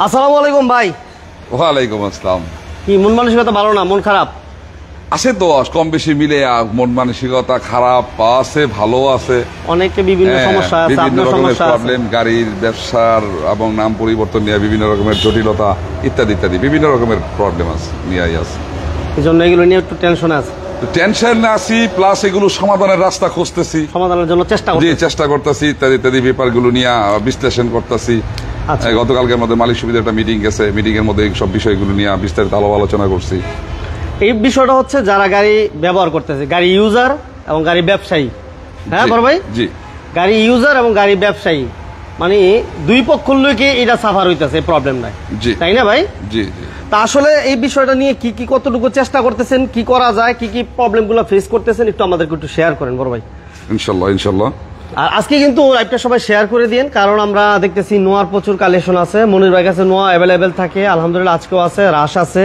আসসালামু আলাইকুম ভাই। ওয়ালাইকুম আসসালাম। কি মন মানসিকতা ভালো না, মন খারাপ? আছে তো কম বেশি মিলে, মন মানসিকতা খারাপ আছে, ভালো আছে, অনেকে বিভিন্ন সমস্যা আছে, বিভিন্ন আপনার রকমের সমস্যা আছে। প্রবলেম, গাড়ির ব্যবসার এবং নাম পরিবর্তন নিয়ে বিভিন্ন রকমের জটিলতা ইত্যাদি ইত্যাদি বিভিন্ন রকমের প্রবলেম আছে, নিয়েই আছে। এই জন্য এগুলো নিয়ে একটু টেনশনে আছে। টেনশন আছি, প্লাস এগুলো সমাধানের রাস্তা খুঁজতেছি, সমাধানের জন্য চেষ্টা করতেছি ইত্যাদি ইত্যাদি ব্যাপারগুলো নিয়ে বিশ্লেষণ করতেছি। গতকালকের মধ্যে মালিক সমিতির একটা মিটিং গেছে, মিটিং এর মধ্যে সব বিষয়গুলো নিয়ে বিস্তারিত আলোচনা করছি। এই বিষয়টা হচ্ছে যারা গাড়ি ব্যবহার করতেছে, গাড়ি ইউজার এবং গাড়ি ব্যবসায়ী। হ্যাঁ বড় ভাই, জি, গাড়ি ইউজার এবং গাড়ি ব্যবসায়ী মানে দুই পক্ষ লইকে এটা সাফার হইতেছে, প্রবলেম নাই, তাই না ভাই? জি জি। তা আসলে এই বিষয়টা নিয়ে কি কতটুকু চেষ্টা করতেছেন, কি করা যায়, কি প্রবলেমগুলো ফেস করতেছেন, একটু আমাদেরকে একটু শেয়ার করেন বড় ভাই। ইনশাল্লাহ ইনশাল্লাহ। আর আজকে কিন্তু লাইভটা সবাই শেয়ার করে দিন, কারণ আমরা দেখতেছি নোয়ার প্রচুর কালেকশন আছে। মনির ভাই কাছে নোয়া অ্যাভেলেবেল থাকে, আলহামদুলিল্লাহ আজকেও আছে, রাশ আছে,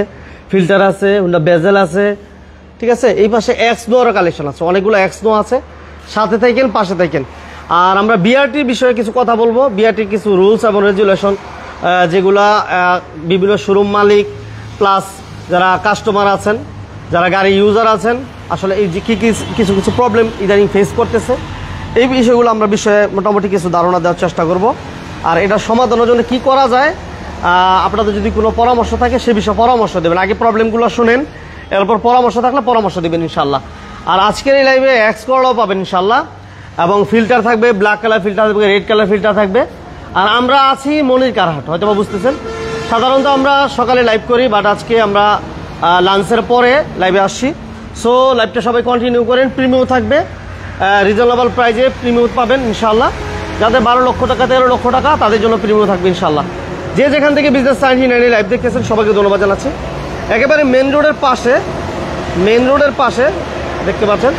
ফিল্টার আছে, হুন্ডা বেজেল আছে, ঠিক আছে। এই পাশে এক্স নোয়ারও কালেকশন আছে, অনেকগুলো এক্স নোয়া আছে। সাথে থাকেন, পাশে থাকেন। আর আমরা বিআরটির বিষয়ে কিছু কথা বলবো, বিআরটির কিছু রুলস এবং রেগুলেশন যেগুলা বিভিন্ন শোরুম মালিক প্লাস যারা কাস্টমার আছেন, যারা গাড়ি ইউজার আছেন, আসলে এই যে কিছু প্রবলেম ইদানিং ফেস করতেছে, এই বিষয়গুলো আমরা বিষয়ে মোটামুটি কিছু ধারণা দেওয়ার চেষ্টা করব। আর এটা সমাধানের জন্য কি করা যায়, আপনাদের যদি কোনো পরামর্শ থাকে সে বিষয়ে পরামর্শ দেবেন। আগে প্রবলেমগুলো শুনেন, এরপর পরামর্শ থাকলে পরামর্শ দেবেন ইনশাল্লাহ। আর আজকের এই লাইভে এক্স করলাও পাবেন ইনশাল্লাহ, এবং ফিল্টার থাকবে, ব্ল্যাক কালার ফিল্টার থাকবে, রেড কালার ফিল্টার থাকবে। আর আমরা আছি মনির কারহাট, হয়তো বা বুঝতেছেন। সাধারণত আমরা সকালে লাইভ করি, বাট আজকে আমরা লাঞ্চের পরে লাইভে আসছি। সো লাইভটা সবাই কন্টিনিউ করেন, প্রিমিয়াম থাকবে, রিজনেবল প্রাইজে প্রিমিয়াম পাবেন ইনশাল্লাহ। যাদের 12 লক্ষ টাকা 13 লক্ষ টাকা তাদের জন্য প্রিমিয়াম থাকবে ইনশাল্লাহ। যে যেখান থেকে বিজনেস 99 লাইভ দেখতেছেন সবাইকে ধন্যবাদ জানাচ্ছি। একেবারে মেন রোডের পাশে দেখতে পাচ্ছেন,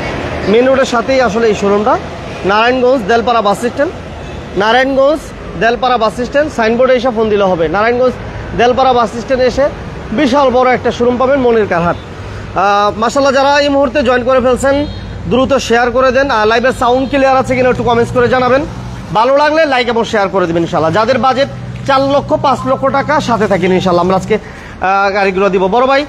মেন রোডের সাথেই আসলে এই শোরুমটা, নারায়ণগঞ্জ দেলপাড়া বাস স্ট্যান্ড, সাইনবোর্ডে এসে ফোন দিলে হবে। নারায়ণগঞ্জ দেলপাড়া বাস স্ট্যান্ডে এসে বিশাল বড় একটা শোরুম পাবেন, মনির কারহাট। মাশাআল্লাহ, যারা এই মুহূর্তে জয়েন করে ফেলছেন দ্রুত শেয়ার করে দেন। আর লাইভের সাউন্ড ক্লিয়ার আছে কিনা একটু কমেন্টস করে জানাবেন। ভালো লাগলে লাইক এবং শেয়ার করে দেবেন ইনশাল্লাহ। যাদের বাজেট 4 লক্ষ 5 লক্ষ টাকা সাথে থাকেন ইনশাল্লাহ, আমরা আজকে গাড়িগুলো দিব। বড় ভাই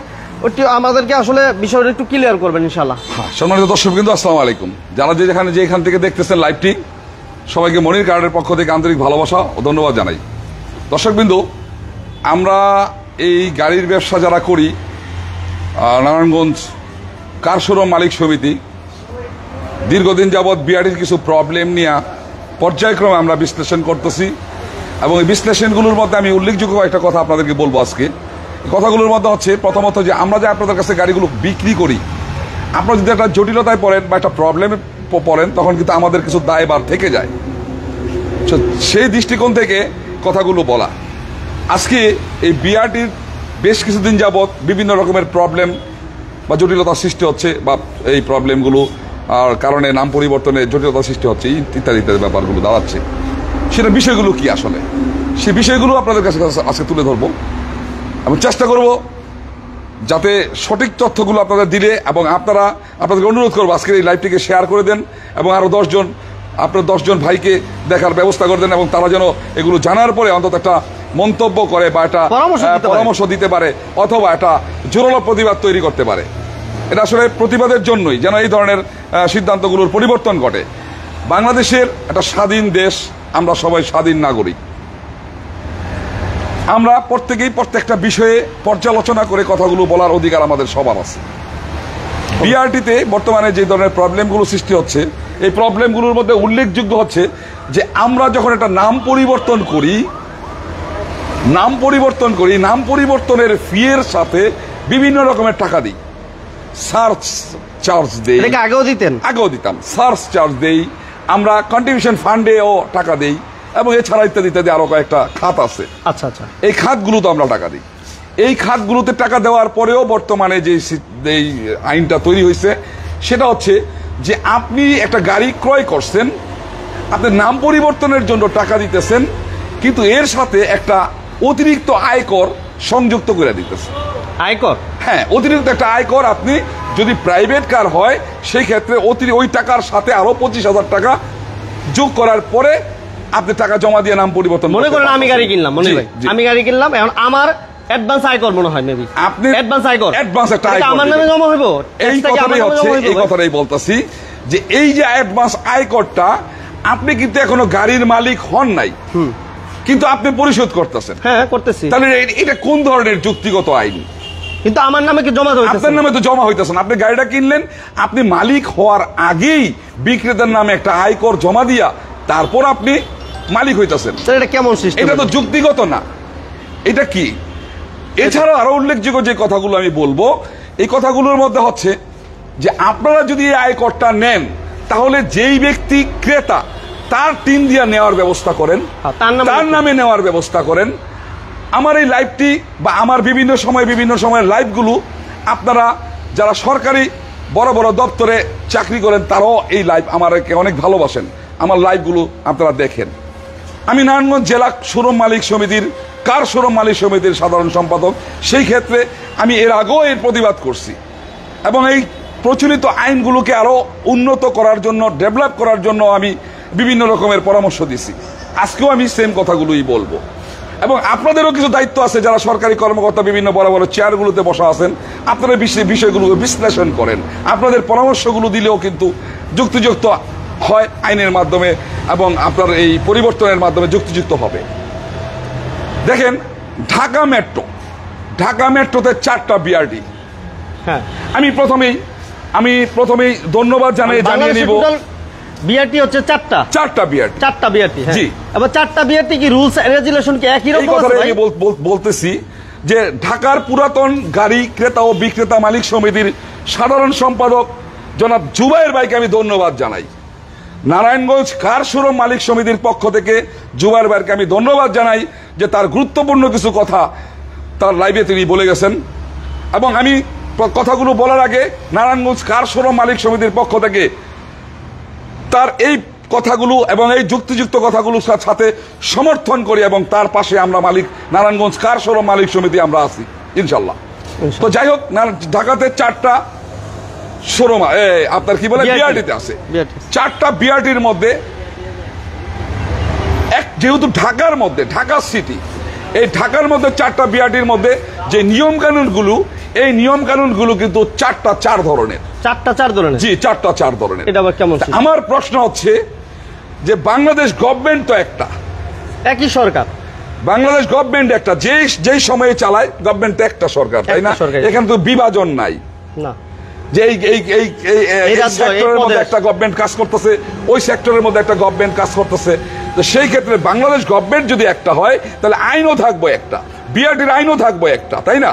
ওটি আমাদেরকে আসলে বিষয়টা একটু ক্লিয়ার করবেন ইনশাল্লাহ। সম্মানিত দর্শক বিন্দু, আসসালামু আলাইকুম। যারা যেখান থেকে দেখতেছেন লাইভটি, সবাইকে মনির কার্ডের পক্ষ থেকে আন্তরিক ভালোবাসা ও ধন্যবাদ জানাই। দর্শক বিন্দু, আমরা এই গাড়ির ব্যবসা যারা করি, নারায়ণগঞ্জ কার শোরুম মালিক সমিতি দীর্ঘদিন যাবৎ বিআরটির কিছু প্রবলেম নিয়ে পর্যায়ক্রমে আমরা বিশ্লেষণ করতেছি, এবং এই বিশ্লেষণগুলোর মধ্যে আমি উল্লেখযোগ্য একটা কথা আপনাদেরকে বলবো আজকে। কথাগুলোর মধ্যে হচ্ছে, প্রথমত যে আমরা যে আপনাদের কাছে গাড়িগুলো বিক্রি করি, আপনারা যদি একটা জটিলতায় পড়েন বা একটা প্রবলেমে পড়েন, তখন কিন্তু আমাদের কিছু দায়ভার থেকে যায়। সেই দৃষ্টিকোণ থেকে কথাগুলো বলা। আজকে এই বিআরটির বেশ কিছুদিন যাবৎ বিভিন্ন রকমের প্রবলেম বা জটিলতার সৃষ্টি হচ্ছে, বা এই প্রবলেমগুলো আর কারণে নাম পরিবর্তনে জটিলতার সৃষ্টি হচ্ছে, ইত্যাদি ইত্যাদি ব্যাপারগুলো দাঁড়াচ্ছে। সেটা বিষয়গুলো কি আসলে, সেই বিষয়গুলো আপনাদের কাছে আজকে তুলে ধরবো এবং চেষ্টা করব যাতে সঠিক তথ্যগুলো আপনাদের দিলে, এবং আপনাদেরকে অনুরোধ করবো আজকের এই লাইভটিকে শেয়ার করে দেন, এবং আরও 10 জন ভাইকে দেখার ব্যবস্থা করে দেন, এবং তারা যেন এগুলো জানার পরে অন্তত একটা মন্তব্য করে বা একটা পরামর্শ দিতে পারে, অথবা একটা জোরালো প্রতিবাদ তৈরি করতে পারে। এটা আসলে প্রতিবাদের জন্যই যেন এই ধরনের সিদ্ধান্তগুলোর পরিবর্তন ঘটে। বাংলাদেশের একটা স্বাধীন দেশ, আমরা সবাই স্বাধীন নাগরিক। আমরা প্রত্যেকেই প্রত্যেকটা বিষয়ে পর্যালোচনা করে কথাগুলো বলার অধিকার আমাদের সবার আছে। বিআরটিতে বর্তমানে যে ধরনের প্রবলেমগুলো সৃষ্টি হচ্ছে, এই প্রবলেমগুলোর মধ্যে উল্লেখযোগ্য হচ্ছে যে আমরা যখন একটা নাম পরিবর্তন করি, নাম পরিবর্তনের ফিয়ের সাথে বিভিন্ন রকমের টাকা দিই, সার্চ চার্জ দেই, আগেও দিতাম, সার্চ চার্জ দেই, আমরা কন্ট্রিবিউশন ফান্ডেও টাকা দেই, এবং এছাড়া ইত্যাদি ইত্যাদি আরো কয়েকটা খাত আছে। আচ্ছা আচ্ছা, এই খাতগুলোতে আমরা টাকা দিই। এই খাতগুলোতে টাকা দেওয়ার পরেও বর্তমানে যে এই আইনটা তৈরি হয়েছে, সেটা হচ্ছে যে আপনি একটা গাড়ি ক্রয় করছেন, আপনি নাম পরিবর্তনের জন্য টাকা দিতেছেন, কিন্তু এর সাথে একটা অতিরিক্ত আয়কর সংযুক্ত করে দিতেছেন। আয়কর? হ্যাঁ, অতিরিক্ত একটা আয়কর। আপনি যদি প্রাইভেট কার হয়, সেই ক্ষেত্রে ওই টাকার সাথে আরো 25,000 টাকা যোগ করার পরে আপনি টাকা জমা দিয়ে নাম পরিবর্তন মনে করতে করেন আমি পারতেছেন। গাড়ি কিনলাম, মনে জি, ভাই জি। আমি গাড়ি কিনলাম, এখন আমার অ্যাডভান্স আয়কর মনে হয় মেবি আপনি অ্যাডভান্স আয়কর অ্যাডভান্স একটা এটা কি আয়কর আমার নামে দিবেন। জমা হইব? এই ট্যাক্সটা কি আমার কথাটাই নামে হচ্ছে, জমা হইব এই ভাই? কথাটাই বলতাছি যে এই যে অ্যাডভান্স আয়করটা আপনি কিন্তু এখনো গাড়ির মালিক হন নাই, কিন্তু আপনি পরিশোধ করতেছেন। হ্যাঁ করতেছি, তাহলে এটা কোন ধরনের যুক্তিগত আইন? কিন্তু আমার নামে কি জমা হইতেছে? আপনার নামে তো জমা হইতেছে না। আপনি গাড়িটা কিনলেন, আপনি মালিক হওয়ার আগেই বিক্রেতার নামে একটা আয়কর জমা দিয়া তারপর আপনি মালিক হইতেছেন। তাহলে এটা কেমন সিস্টেম? এটা তো যুক্তিগত না। এটা কি? এছাড়াও আরো উল্লেখযোগ্য যে কথাগুলো আমি বলবো, এই কথাগুলোর মধ্যে হচ্ছে যে আপনারা যদি এই আয়করটা নেন, তাহলে যেই ব্যক্তি ক্রেতা তার টিন দিয়া নেওয়ার ব্যবস্থা করেন, তার নামে নেওয়ার ব্যবস্থা করেন। আমার এই লাইভটি বা আমার বিভিন্ন সময়ের লাইভগুলো আপনারা যারা সরকারি বড় বড় দপ্তরে চাকরি করেন তারাও এই লাইভ আমাকে অনেক ভালোবাসেন, আমার লাইভগুলো আপনারা দেখেন। আমি নারায়ণগঞ্জ জেলা শোরুম মালিক সমিতির কার শোরুম মালিক সমিতির সাধারণ সম্পাদক। সেই ক্ষেত্রে আমি এর আগেও এর প্রতিবাদ করছি এবং এই প্রচলিত আইনগুলোকে আরো উন্নত করার জন্য, ডেভেলপ করার জন্য আমি বিভিন্ন রকমের পরামর্শ দিছি। আজকেও আমি সেম কথাগুলোই বলবো। এবং আপনাদেরও কিছু দায়িত্ব আছে, যারা সরকারি কর্মকর্তা বিভিন্ন বড় বড় চেয়ারগুলোতে বসা আছেন, আপনারা বিষয়গুলো বিশ্লেষণ করেন। আপনাদের পরামর্শগুলো দিলেও কিন্তু যুক্তিযুক্ত হয় আইনের মাধ্যমে এবং আপনার এই পরিবর্তনের মাধ্যমে যুক্তিযুক্ত হবে। দেখেন ঢাকা মেট্রোতে 4টা বিআরটি। হ্যাঁ, আমি প্রথমেই ধন্যবাদ জানিয়ে নিব। বিআরটি হচ্ছে 4টা বিআরটি। 4টা বিআরটি, হ্যাঁ। জি। আবার 4টা বিআরটি কি রুলস রেগুলেশন কি একই এই রকম আছে কথাটাই ভাই? আমি বলতেছি যে ঢাকার পুরাতন গাড়ি ক্রেতা ও বিক্রেতা মালিক সমিতির সাধারণ সম্পাদক জনাব জুবাইর ভাইকে আমি ধন্যবাদ জানাই। নারায়ণগঞ্জ কার শোরুম মালিক সমিতির পক্ষ থেকে জুবাইর ভাইকে আমি ধন্যবাদ জানাই যে তার গুরুত্বপূর্ণ কিছু কথা তার লাইভে তিনি বলে গেছেন। এবং আমি কথাগুলো বলার আগে নারায়ণগঞ্জ কার শোরুম মালিক সমিতির পক্ষ থেকে তার এই কথাগুলো এবং এই যুক্তিযুক্ত কথাগুলোর সাথে সমর্থন করি এবং তার পাশে আমরা নারায়ণগঞ্জ কার শোরুম মালিক সমিতি আমরা আছি ইনশাল্লাহ। তো যাই হোক, ঢাকাতে 4টা শোরুম আপনার কি বলে বিআরটিতে আছে। 4টা বিআরটির মধ্যে যেহেতু ঢাকা সিটি, এই ঢাকার মধ্যে 4টা বিআরটির মধ্যে যে নিয়ম কানুনগুলো, এই নিয়ম কানুনগুলো কিন্তু 4 ধরনের। 4 ধরনের? জি, 4 ধরনের। এটা আবার কেমন? আমার প্রশ্ন হচ্ছে যে বাংলাদেশ গভর্নমেন্ট তো একটা, একই সরকার। বাংলাদেশ গভর্নমেন্ট একটা, যেই সময়ে চালায় গভর্নমেন্ট একটা সরকার, তাই না? এখানে তো বিভাজন নাই না, যে এই সেক্টরের মধ্যে একটা গভর্নমেন্ট কাজ করতেছে, ওই সেক্টরের মধ্যে একটা গভর্নমেন্ট কাজ করতেছে। তো সেই ক্ষেত্রে বাংলাদেশ গভর্নমেন্ট যদি একটা হয়, তাহলে আইনও থাকবো একটা, বিআরটির আইনও থাকবো একটা, তাই না?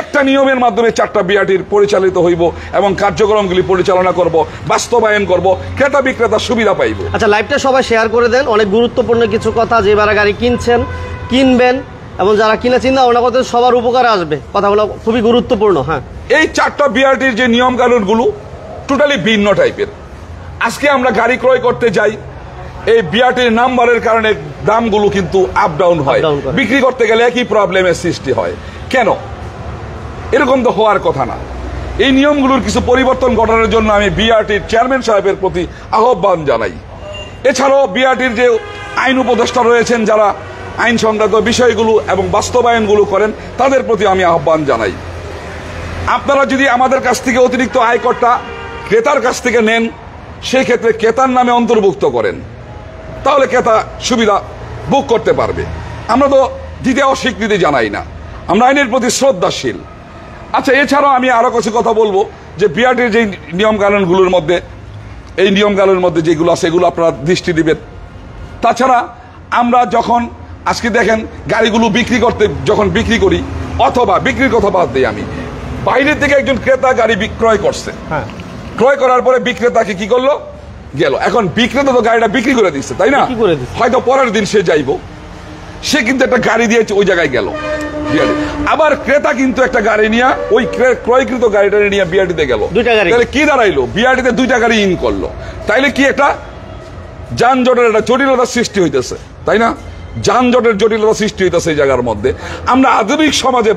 একটা নিয়মের মাধ্যমে 4টা বিআরটির পরিচালিত হইব এবং কার্যক্রমগুলি পরিচালনা করব, বাস্তবায়ন করব, ক্রেতা বিক্রেতা সুবিধা পাইব। আচ্ছা, লাইভটা সবাই শেয়ার করে দেন। অনেক গুরুত্বপূর্ণ কিছু কথা, যে যারা গাড়ি কিনবেন এবং যারা কিনা চিন্তা ভাবনা করতেন সবার উপকারে আসবে, কথাগুলো খুবই গুরুত্বপূর্ণ। হ্যাঁ, এই 4টা বিআরটির যে নিয়ম কানুনগুলো টোটালি ভিন্ন টাইপের। আজকে আমরা গাড়ি ক্রয় করতে যাই, এই বিআরটির নাম্বারের কারণে দামগুলো কিন্তু আপ ডাউন হয়, বিক্রি করতে গেলে একই প্রবলেমের সৃষ্টি হয়। কেন? এরকম তো হওয়ার কথা না। এই নিয়মগুলোর কিছু পরিবর্তন ঘটানোর জন্য আমি বিআরটির চেয়ারম্যান সাহেবের প্রতি আহ্বান জানাই। এছাড়াও বিআরটির যে আইন উপদেষ্টা রয়েছেন, যারা আইন সংক্রান্ত বিষয়গুলো এবং বাস্তবায়নগুলো করেন, তাদের প্রতি আমি আহ্বান জানাই, আপনারা যদি আমাদের কাছ থেকে অতিরিক্ত আয়করটা ক্রেতার কাছ থেকে নেন, সেই ক্ষেত্রে ক্রেতার নামে অন্তর্ভুক্ত করেন, তাহলে ক্রেতা সুবিধা ভোগ করতে পারবে। আমরা তো দিতে অস্বীকৃতি জানাই না, আমরা আইনের প্রতি শ্রদ্ধাশীল। আচ্ছা, এছাড়াও আমি আরো কিছু কথা বলবো যে বিআরটির যে নিয়ম কানুনগুলোর মধ্যে, এই নিয়ম কানুনের মধ্যে যেগুলো আছে এগুলো আপনারা দৃষ্টি দিবেন। তাছাড়া আমরা যখন আজকে দেখেন গাড়িগুলো যখন বিক্রি করি, অথবা বিক্রির কথা বাদ দিই, আমি বাইরে থেকে একজন ক্রেতা গাড়ি বিক্রয় করছে, ক্রয় করার পরে বিক্রেতাকে কি করলো, গেল। এখন বিক্রেতা তো গাড়িটা বিক্রি করে দিচ্ছে, তাই না? হয়তো পরের দিন সে যাইব, সে কিন্তু একটা গাড়ি দিয়ে ওই জায়গায় গেল। আবার ক্রেতা কিন্তু একটা গাড়ি নিয়ে ওই ক্রয়কৃত গাড়িটা নিয়ে বিআরটিতে গেল, তাহলে কি দাঁড়াইলো, বিআরটিতে 2টা গাড়ি ইন করলো। তাইলে কি একটা যানজটের একটা জটিলতা সৃষ্টি হইতেছে, তাই না? যানজটের জটিলতা সৃষ্টি হইতেছে এই জায়গার মধ্যে। আমরা আধুনিক সমাজে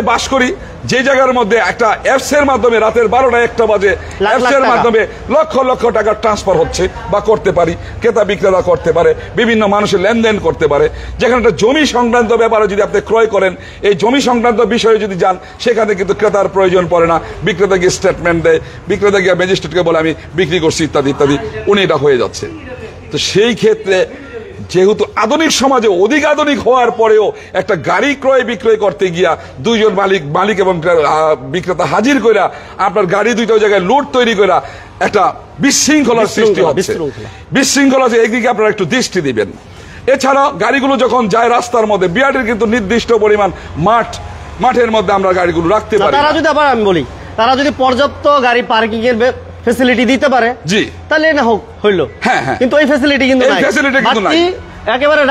বাস করি, যে জায়গার মধ্যে একটা অ্যাপস এর মাধ্যমে রাতের 12টা 1টা বাজে অ্যাপস এর মাধ্যমে লক্ষ লক্ষ টাকা ট্রান্সফার হচ্ছে বা করতে পারি, ক্রেতা বিক্রেতা করতে পারে, বিভিন্ন মানুষের লেনদেন করতে পারে। যেখানে একটা জমি সংক্রান্ত ব্যাপারে যদি আপনি ক্রয় করেন, এই জমি সংক্রান্ত বিষয়ে যদি যান, সেখানে কিন্তু ক্রেতার প্রয়োজন পড়ে না। বিক্রেতা গিয়ে স্টেটমেন্ট দেয়, বিক্রেতা গিয়ে ম্যাজিস্ট্রেটকে বলে আমি বিক্রি করছি ইত্যাদি ইত্যাদি, উনি এটা হয়ে যাচ্ছে। তো সেই ক্ষেত্রে যেহেতু আধুনিক সমাজে অধিক আধুনিক হওয়ার পরেও একটা গাড়ি ক্রয় বিক্রয় করতে গিয়া দুইজন মালিক এবং বিক্রেতা হাজির কইরা আপনার গাড়ি দুইটা জায়গায় লুট তৈরি করা একটা বিশৃঙ্খলার সৃষ্টি হচ্ছে। বিশৃঙ্খলা যে একদিকে আপনারা একটু দৃষ্টি দিবেন। এছাড়া গাড়িগুলো যখন যায় রাস্তার মধ্যে, বিআরটির কিন্তু নির্দিষ্ট পরিমাণ মাঠের মধ্যে আমরা গাড়িগুলো রাখতে পারি। তারা যদি আবার আমি বলি, তারা যদি পর্যাপ্ত গাড়ি পার্কিং এর ফ্যাসিলিটি দিতে পারে, জি, তাহলে না হোক হইলো। হ্যাঁ, কিন্তু এই ফ্যাসিলিটি কিন্তু নাই। একেবারে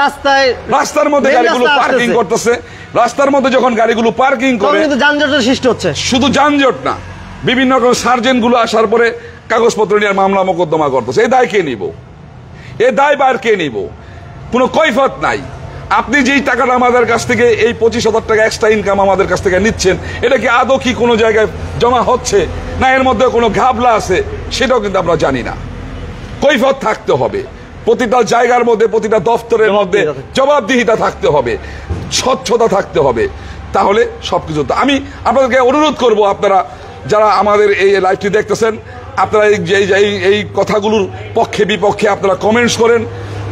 রাস্তার মধ্যে গাড়িগুলো পার্কিং করতেছে। রাস্তার মধ্যে যখন গাড়িগুলো পার্কিং করে কিন্তু যানজটের সৃষ্টি হচ্ছে। শুধু যানজট না, বিভিন্ন রকম সার্জেন্ট গুলো আসার পরে কাগজপত্র নিয়ে মামলা মোকদ্দমা করতেছে। এই দায় কে নিব? এই দায় বার কে নিব? কোনো কৈফিয়ত নাই। আপনি যেই টাকাটা আমাদের কাছ থেকে, এই 25,000 টাকা এক্সট্রা ইনকাম আমাদের কাছ থেকে নিচ্ছেন, এটা কি আদৌ কি কোনো জায়গায় জমা হচ্ছে না এর মধ্যে কোনো ঘাবলা আছে, সেটাও কিন্তু আমরা জানি না। কৈফিয়ত থাকতে হবে প্রতিটা জায়গার মধ্যে, প্রতিটা দপ্তরের মধ্যে জবাবদিহিতা থাকতে হবে, স্বচ্ছতা থাকতে হবে, তাহলে সবকিছু। আমি আপনাদেরকে অনুরোধ করব, আপনারা যারা আমাদের এই লাইভটি দেখতেছেন, আপনারা এই কথাগুলোর পক্ষে বিপক্ষে আপনারা কমেন্টস করেন।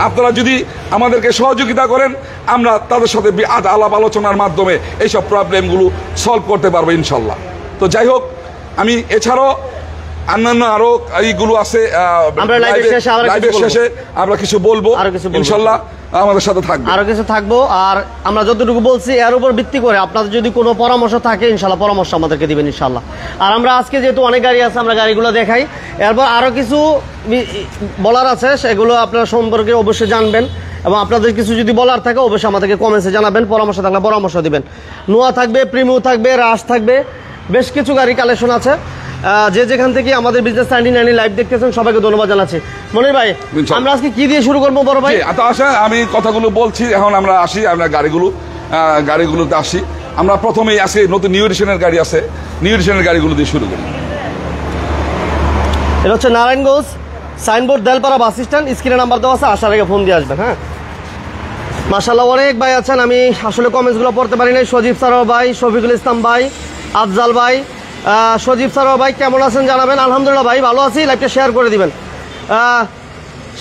আপনারা যদি আমাদেরকে সহযোগিতা করেন, আমরা তাদের সাথে আলাপ আলোচনার মাধ্যমে এইসব প্রবলেমগুলো সলভ করতে পারবো ইনশাল্লাহ। তো যাই হোক, আমি এছাড়াও অন্যান্য আরো এইগুলো আছে, লাইভের শেষে আমরা কিছু বলবো ইনশাল্লাহ, আমাদের সাথে থাকবে, আরো কিছু থাকবো। আর আমরা যতটুকু বলছি এর উপর ভিত্তি করে আপনাদের যদি কোনো পরামর্শ থাকে ইনশাল্লাহ পরামর্শ আমাদেরকে দিবেন ইনশাল্লাহ। আর আমরা আজকে যেহেতু অনেক গাড়ি আছে, আমরা গাড়িগুলো দেখাই, এরপর আরো কিছু বলার আছে, সেগুলো আপনারা সম্পর্কে অবশ্যই জানবেন। এবং আপনাদের কিছু যদি বলার থাকে অবশ্যই আমাদেরকে কমেন্টসে জানাবেন, পরামর্শ থাকলে পরামর্শ দিবেন। নোয়া থাকবে, প্রিমিও থাকবে, রাশ থাকবে, বেশ কিছু গাড়ি কালেকশন আছে। যে যেখান থেকে আমাদের বিজনেস 99 লাইভ দেখতেছেন সবাইকে ধন্যবাদ জানাচ্ছি। মনির ভাই, আমরা আজকে কি দিয়ে শুরু করবো বড় ভাই? আমি কথাগুলো বলছি, এখন আমরা আসি, আমরা গাড়িগুলোতে আসি। আমরা প্রথমেই আজকে নতুন নিউ এডিশনের গাড়ি আছে, নিউ এডিশনের গাড়িগুলো দিয়ে শুরু করি। এটা হচ্ছে Narayanganj signboard Delpara bus stand, স্ক্রিনে নাম্বার দেওয়া আছে, আসার আগে ফোন দিয়ে আসবেন। হ্যাঁ, মাশাআল্লাহ অনেক ভাই আছেন, আমি আসলে কমেন্টসগুলো পড়তে পারি নাই। সজীব সারোয়ার ভাই, শফিকুল ইসলাম ভাই, আফজাল ভাই, সজীব সারোয়ার ভাই কেমন আছেন জানাবেন। আলহামদুলিল্লাহ ভাই ভালো আছি, লাইভটা শেয়ার করে দিবেন।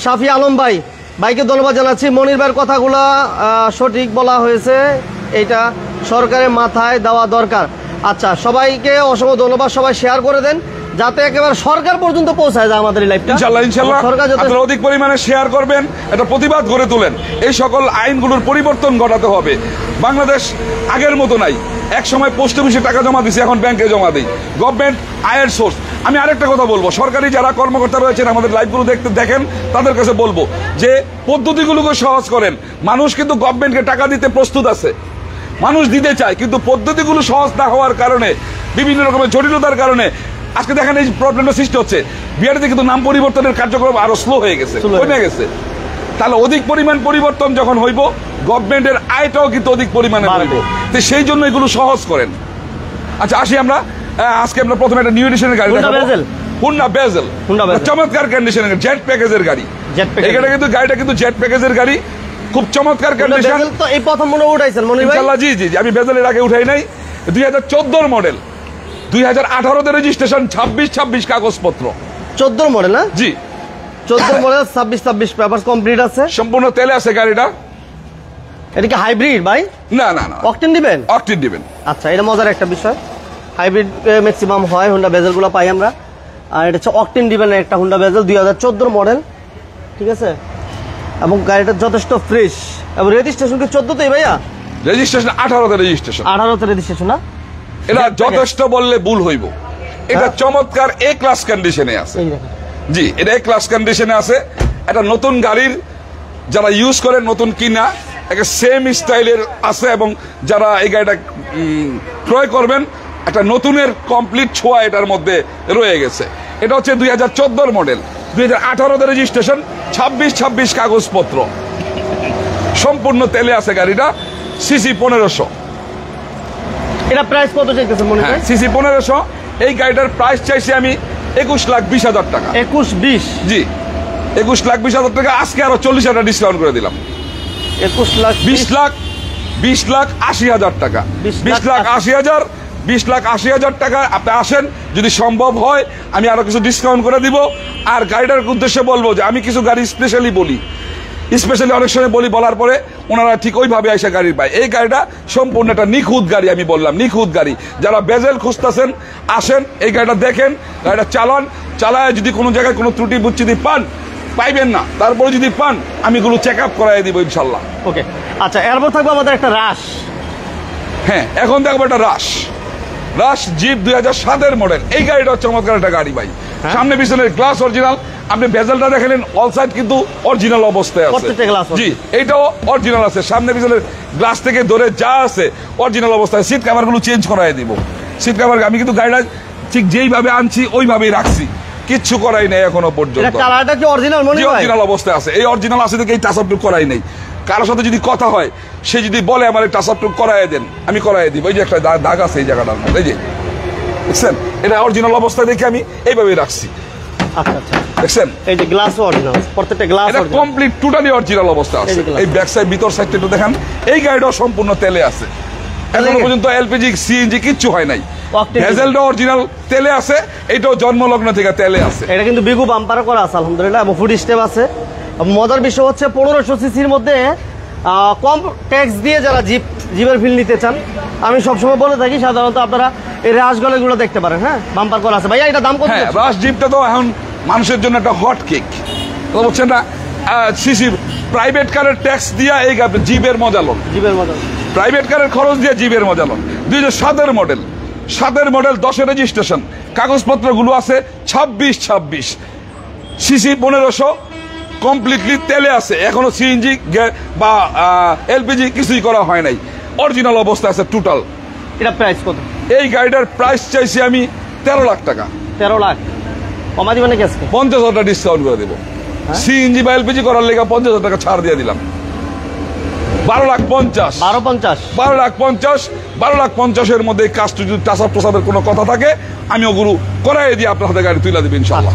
শাফি আলম ভাই, ভাইকে ধন্যবাদ জানাচ্ছি। মনির ভাইয়ের কথাগুলো সঠিক বলা হয়েছে, এটা সরকারের মাথায় দেওয়া দরকার। আচ্ছা, সবাইকে অসংখ্য ধন্যবাদ, সবাই শেয়ার করে দেন যাতে একেবারে সরকার পর্যন্ত পৌঁছায় যায় আমাদের এই লাইভটা। ইনশাআল্লাহ আপনারা অধিক পরিমাণে শেয়ার করবেন, এটা প্রতিবাদ গড়ে তোলেন। এই সকল আইনগুলোর পরিবর্তন ঘটাতে হবে। বাংলাদেশ আগের মতো নাই। এক সময় পোস্ট অফিসে টাকা জমা দিছি, এখন ব্যাংকে জমা দিই। গভর্নমেন্ট আয়ের সোর্স। আমি আরেকটা কথা বলবো, সরকারি যারা কর্মকর্তা রয়েছেন আমাদের লাইভগুলো দেখেন, তাদের কাছে বলবো যে পদ্ধতিগুলোকে সহজ করেন। মানুষ কিন্তু গভর্নমেন্টকে টাকা দিতে প্রস্তুত আছে, মানুষ দিতে চায়, কিন্তু পদ্ধতিগুলো সহজ না হওয়ার কারণে, বিভিন্ন রকমের জটিলতার কারণে আজকে দেখেন এই প্রবলেমটা সৃষ্টি হচ্ছে। বিআরটিতে কিন্তু নাম পরিবর্তনের কার্যক্রম আরো স্লো হয়ে গেছে, কমে গেছে। তাহলে অধিক পরিমাণ পরিবর্তন যখন হইব, গভর্নমেন্টের আয়টাও কিন্তু অধিক পরিমাণে বাড়বে। তো সেই জন্য এগুলো সহজ করেন। আচ্ছা, আসি আমরা আজকে আমরা প্রথমে একটা নিউ এডিশনের গাড়ি দেখাবো, হুন্ডা বেজেল। চমৎকার কন্ডিশনের জেট প্যাকেজের গাড়ি। গাড়িটা কিন্তু জেট প্যাকেজের গাড়ি, খুব চমৎকার কন্ডিশন। তো এই প্রথম মনে উঠাইছেন মনির ভাই? ইনশাআল্লাহ, জি জি, আমি বেজেলের আগে উঠাই নাই। 2014 মডেল, 2018 রেজিস্ট্রেশন, 26 কাগজপত্র। 14 মডেল? না জি, 14 মডেল, 26 পেপারস কমপ্লিট আছে, সম্পূর্ণ তেলে আছে গাড়িটা। এটা কি হাইব্রিড ভাই? না না না, অকটেন দিবেন? অকটেন দিবেন। আচ্ছা, এটা মজার একটা বিষয়, হাইব্রিড ম্যাক্সিমাম হয়, হুন্ডা বেজেলগুলো পাই আমরা। আর এটা হচ্ছে অকটেন দিবেন একটা হুন্ডা বেজেল, 2014 মডেল, ঠিক আছে। এবং গাড়িটা যথেষ্ট ফ্রেশ। এবং রেজিস্ট্রেশন কি 14তেই ভাইয়া? রেজিস্ট্রেশন 18তে রেজিস্ট্রেশন। 18তে রেজিস্ট্রেশন না? এটা যথেষ্ট বললে ভুল হইব। এটা চমৎকার এ ক্লাস কন্ডিশনে আছে। জি, এটা এ ক্লাস কন্ডিশনে আছে। এটা নতুন গাড়ির যারা ইউজ করেন, নতুন কিনা, একটা সেম স্টাইলের আছে। এবং যারা এই গাড়িটা ক্রয় করবেন, একটা নতুনের কমপ্লিট ছোঁয়া এটার মধ্যে রয়ে গেছে। এটা হচ্ছে 2014 মডেল, 2018তে রেজিস্ট্রেশন, 26 কাগজপত্র, সম্পূর্ণ তেলে আছে গাড়িটা, সিসি 1500। এটা প্রাইস কত চাইতেছেন মনে হয়? সিসি 1500। এই গাড়িটার প্রাইস চাইছি আমি 21,20,000 টাকা। 21,20? জি, 21,20,000 টাকা। আজকে আরো 40,000 টাকা ডিসকাউন্ট করে দিলাম। 21,20,000 টাকা। 20,80,000 টাকা। আপনি আসেন, যদি সম্ভব হয় আমি আরো কিছু ডিসকাউন্ট করে দিব। আর গাড়িটার উদ্দেশ্যে বলবো যে আমি কিছু গাড়ি স্পেশালি বলি, স্পেশালি অনেক সময় বলি, বলার পরে ওনারা ঠিক ওইভাবে এসে গাড়ি পায়। এই গাড়িটা সম্পূর্ণ একটা নিখুঁত গাড়ি, আমি বললাম নিখুঁত গাড়ি। যারা বেজেল খুঁজতেছেন আসেন, এই গাড়িটা দেখেন, গাড়িটা চালায় যদি কোনো জায়গায় কোনো ত্রুটি বুচ্ছিদি পাইবেন না, তারপরে যদি পান আমি এগুলো চেক আপ করাই দিব ইনশাল্লাহ। ওকে, আচ্ছা, এরপর থাকবে আমাদের একটা রাশ। হ্যাঁ, এখন দেখবো একটা রাশ জিপ 2007-এর মডেল। এই গাড়িটা চমৎকার একটা গাড়ি ভাই। সামনে পিছনের গ্লাস অরিজিনাল। আপনি ভেজেলটা দেখলেন, অল সাইড কিন্তু অরিজিনাল অবস্থায় আছে। জি, এইটাও অরিজিনাল আছে। সামনে পিছনের গ্লাস থেকে ধরে যা আছে অরিজিনাল অবস্থায়। সিট কভার গুলো চেঞ্জ করাই দিব। সিট কভার আমি কিন্তু গাড়িটা ঠিক যেইভাবে আনছি ওইভাবেই রাখছি, কিচ্ছু করাই নাই এখনো পর্যন্ত। কালারটা কি অরিজিনাল মনে হয়? অরিজিনাল অবস্থায় আছে। এই অরিজিনাল আছে দেখে এই টাচ আপ করাই নাই। কারোর সাথে যদি কথা হয়, সে যদি বলে আমার এই টাচ আপ করাই দেন, আমি করাই দিব। এই যে একটা দাগ আছে এই জায়গাটার মধ্যে, এই যে দেখছেন, এটা অরিজিনাল অবস্থায় দেখে আমি এইভাবেই রাখছি। আচ্ছা আচ্ছা, দেখছেন এই যে গ্লাস অরিজিনাল, প্রত্যেকটা গ্লাস এটা কমপ্লিট টোটালি অরিজিনাল অবস্থা আছে। এই ব্যাক সাইড ভিতর সাইডটা একটু দেখেন। এই গাড়িটাও সম্পূর্ণ তেলে আছে, এখনো পর্যন্ত এলপিজি সিএনজি কিচ্ছু হয় নাই। ভেজেলটা অরিজিনাল তেলে আছে, এটাও জন্মলগ্ন থেকে তেলে আছে। এটা কিন্তু বিগু বাম্পার করা আছে আলহামদুলিল্লাহ, এবং ফুড স্টেপ আছে। মজার বিষয় হচ্ছে 1500 সিসির মধ্যে কম ট্যাক্স দিয়ে যারা জিপের ফিল নিতে চান, আমি সবসময় বলে থাকি সাধারণত আপনারা এই রাশগলাগুলো দেখতে পারেন। হ্যাঁ, বাম্পার করা আছে। ভাইয়া এটা দাম কত? হ্যাঁ, রাশ জিপটা তো এখন মানুষের জন্য একটা হট কেক, বুঝছেন না? সিসি প্রাইভেট কারের ট্যাক্স দিয়া এই জিপের মজা লোন, প্রাইভেট কারের খরচ দিয়ে জিপের মজা লোন। 2007-এর মডেল, 7-এর মডেল, 10-এর রেজিস্ট্রেশন, কাগজপত্রগুলো আছে 26 সিসি 1500, কমপ্লিটলি তেলে আছে। এখনো সিএনজি বা এলপিজি কিছুই করা হয় নাই, অরিজিনাল অবস্থা আছে টোটাল। এটা প্রাইস কত? এই গাড়িটার প্রাইস চাইছি আমি 13 লাখ টাকা। 13 লাখ কমা দিবেন নাকি আজকে? 50,000 টাকা ডিসকাউন্ট করে দেবো। সিএনজি বা এলপিজি করার লেগে 50,000 টাকা ছাড় দিয়ে দিলাম। 12,50,000। 12,50,000 মধ্যে কাজটা যদি টাসাপ টোসাপের কোনো কথা থাকে আমি ওগুলো করাই দিয়ে আপনার হাতে গাড়ি তুলে দেবেন ইনশাআল্লাহ।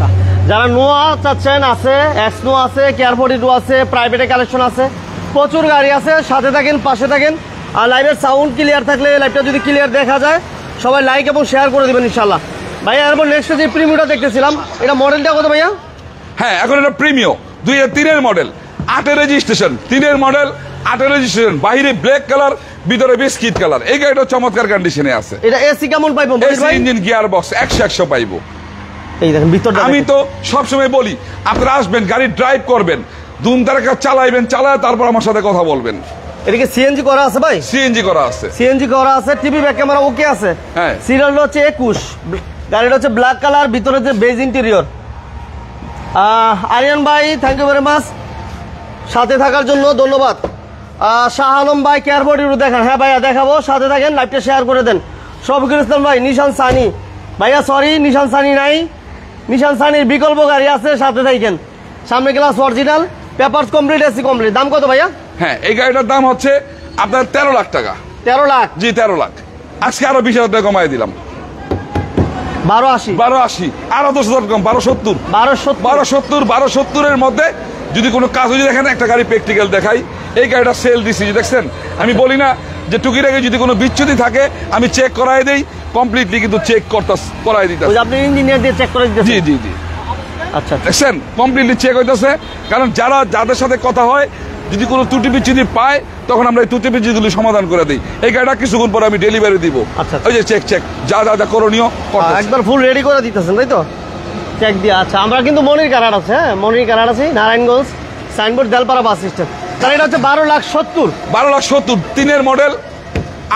যারা নোয়া চাচ্ছেন আছে, এক্স নো আছে, কেয়ার 42 আছে, প্রাইভেটে কালেকশন আছে, প্রচুর গাড়ি আছে। সাথে থাকেন, পাশে থাকেন। আর লাইভের সাউন্ড ক্লিয়ার থাকলে, লাইভটা যদি ক্লিয়ার দেখা যায়, সবাই লাইক এবং শেয়ার করে দেবেন ইনশাআল্লাহ। ভাইয়া এরপর নেক্সট যে প্রিমিয়ামটা দেখতেছিলাম, এটা মডেলটা কত ভাইয়া? হ্যাঁ, এখন এটা প্রিমিয়াম 2003-এর মডেল, 8-এর রেজিস্ট্রেশন, 3-এর মডেল, 8-এর রেজিস্ট্রেশন, বাইরে ব্ল্যাক কালার, ভিতরে বিস্কিট কালার। এই গাড়িটা চমৎকার কন্ডিশনে আছে। এটা এসি কেমন পাইবো? এসি ইঞ্জিন, গিয়ার বক্স 100 পাইবো। এই দেখেন ভিতরটা। আমি তো সবসময় বলি আপনারা আসবেন, গাড়ি ড্রাইভ করবেন, দুম তারকা চালাইবেন, চালায় তারপর আমার সাথে কথা বলবেন। এদিকে সিএনজি করা আছে ভাই? সিএনজি করা আছে, সিএনজি করা আছে, টিভি ব্যাক ক্যামেরা ওকে আছে। হ্যাঁ, সিরিয়াল হচ্ছে 21, গাড়িটা হচ্ছে ব্ল্যাক কালার, ভিতরে যে বেজ ইন্টেরিয়র। আরিয়ান ভাই থ্যাংক ইউ ভেরি মাচ, সাথে থাকার জন্য ধন্যবাদ। শাহ আলম ভাই কেয়ার 42 দেখান। হ্যাঁ ভাইয়া দেখাবো, সাথে থাকেন, লাইভটা শেয়ার করে দেন। শফিকুল ইসলাম ভাই, নিশান সানি ভাইয়া, সরি নিশান সানি নাই, নিশান সানির বিকল্প গাড়ি আছে, সাথে থাকেন। সামনে glass original, papers complete, AC complete. দাম কত ভাইয়া? হ্যাঁ, এই গাড়িটার দাম হচ্ছে আপনার 13 লাখ টাকা। 13 লাখ? জি, 13 লাখ। আজকে আরো 20,000 টাকা কমাই দিলাম। 1280 আরো 10,000 কম, 1270। 1270-এর মধ্যে যদি কোনো কাজ হয়ে দেখেন, একটা গাড়ি প্র্যাকটিক্যাল দেখাই। এই গাড়িটা সেল দিছি, দেখছেন? আমি বলি না যে টুকির আগে যদি কোনো বিচ্যুতি থাকে আমি চেক করাই দেই, কমপ্লিটলি কিন্তু চেক করাই দিতে। আপনি ইঞ্জিনিয়ার দিয়ে চেক করে দিতেছেন? জি। আচ্ছা, দেখছেন কমপ্লিটলি চেক হইতেছে। কারণ যাদের সাথে কথা হয়, যদি কোনো ত্রুটি বিচ্যুতি পায় তখন আমরা এই ত্রুটি বিচ্যুতিগুলি সমাধান করে দিই। এই গাড়িটা কিছুক্ষণ পরে আমি ডেলিভারি দিব। আচ্ছা, ওই যে চেক যা করণীয় একবার ফুল রেডি করে দিতেছেন, তাই তো? চেক দিয়ে। আচ্ছা, আমরা কিন্তু মনির কারার আছে, হ্যাঁ মনির কারার আছে, Narayanganj signboard, Delpara bus stand. তাহলে এটা হচ্ছে 12,70। 12,70, 3-এর মডেল,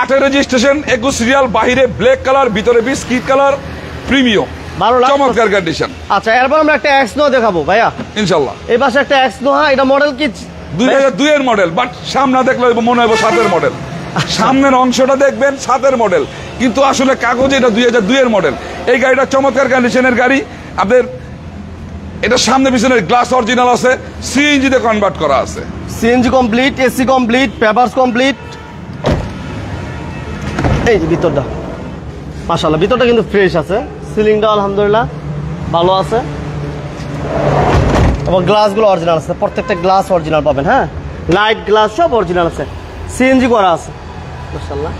8-এর রেজিস্ট্রেশন, 21 সিরিয়াল, বাহিরে ব্ল্যাক কালার, ভিতরে বিস্কিট কালার, প্রিমিয়াম, 12 লাখ, চমৎকার কন্ডিশন। আচ্ছা, এরপর আমরা একটা এক্স নো দেখাবো ভাইয়া ইনশাআল্লাহ। এই পাশে একটা এক্স নো। হ্যাঁ, এটা মডেল কি? 2002-এর মডেল, বাট সামনে দেখলে মনে হবে 7-এর মডেল। সামনের অংশটা দেখবেন 7-এর মডেল, কিন্তু আসলে কাগজে এটা 2002-এর মডেল। এই গাড়িটা চমৎকার কন্ডিশনের গাড়ি। আপনাদের এটা সামনে পিছনের গ্লাস অরিজিনাল আছে, সিএনজি তে কনভার্ট করা আছে। CNG complete, AC complete, papers complete. এই যে ভিতরটা মাশাআল্লাহ, ভিতরটা কিন্তু ফ্রেশ আছে, সিলিংটা আলহামদুলিল্লাহ ভালো আছে এবং গ্লাসগুলো অরিজিনাল আছে, প্রত্যেকটা গ্লাস অরিজিনাল পাবেন। হ্যাঁ, লাইট গ্লাস সব অরিজিনাল আছে, সিএনজি করা আছে মাশাআল্লাহ।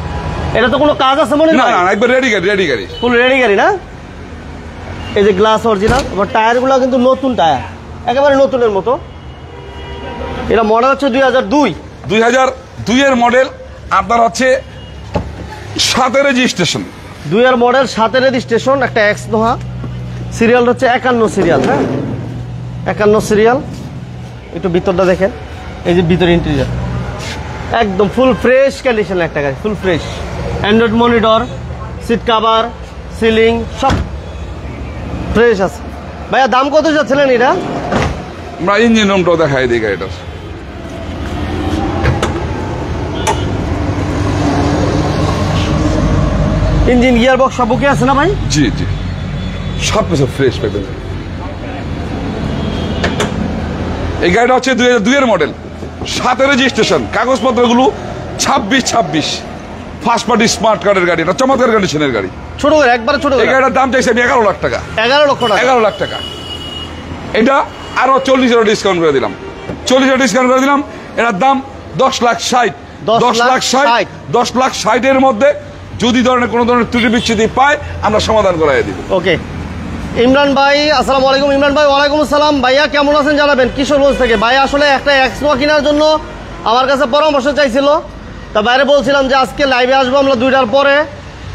এটা তো কোনো কাজ আছে মনে না হয়? না, একবার রেডি গাড়ি ফুল রেডি গাড়ি না? এই যে গ্লাস অরিজিনাল, এবার টায়ারগুলো কিন্তু নতুন টায়ার, একেবারে নতুনের মতো। এটা মডেল হচ্ছে 2002 এর মডেল, আপনার হচ্ছে 7 রেজিস্ট্রেশন। 2 এর মডেল, 7 রেজিস্ট্রেশন, একটা এক্স নোহা, সিরিয়াল হচ্ছে 51 সিরিয়াল। হ্যাঁ, 51 সিরিয়াল। একটু ভিতরটা দেখেন, এই যে ভিতর ইন্টেরিয়র একদম ফুল ফ্রেশ কন্ডিশন একটা গাড়ি, full fresh. Android monitor, seat cover, ceiling সব ফ্রেশ আছে। ভাইয়া দাম কত যাচ্ছিলেন এটা? আমরা ইঞ্জিন রুমটাও দেখাই দিই গাড়িটার। ইঞ্জিন গিয়ার বক্স সব ওকে আছে না ভাই? জি সব কিছু ফ্রেশ পাবেন। এই গাড়িটা হচ্ছে 2002 এর মডেল, 7 রেজিস্ট্রেশন, কাগজপত্রগুলো 26 ফার্স্ট পার্টি স্মার্ট কার্ডের গাড়ি। এটা চমৎকার কন্ডিশনের গাড়ি, ছোট করে, একবারে ছোট। এই গাড়িটার দাম চাইছি আমি 11 লাখ টাকা। 11 লক্ষ টাকা? 11 লাখ টাকা। এটা আরো 40,000 ডিসকাউন্ট করে দিলাম, 40,000 ডিসকাউন্ট করে দিলাম। এটার দাম 10,60,000। 10,60,000 এর মধ্যে যদি ধরনের কোনো ধরনের ত্রুটি বিচ্ছুতি পায় আমরা সমাধান করাই দিব। ওকে। ইমরান ভাই আসসালামু আলাইকুম। ইমরান ভাই ওয়ালাইকুম আসসালাম। ভাইয়া কেমন আছেন জানাবেন, কিশোরগঞ্জ থেকে। ভাই আসলে একটা এক্সনোয়া কেনার জন্য আমার কাছে পরামর্শ চাইছিল, তা বাইরে বলছিলাম যে আজকে লাইভে আসবো আমরা 2টার পরে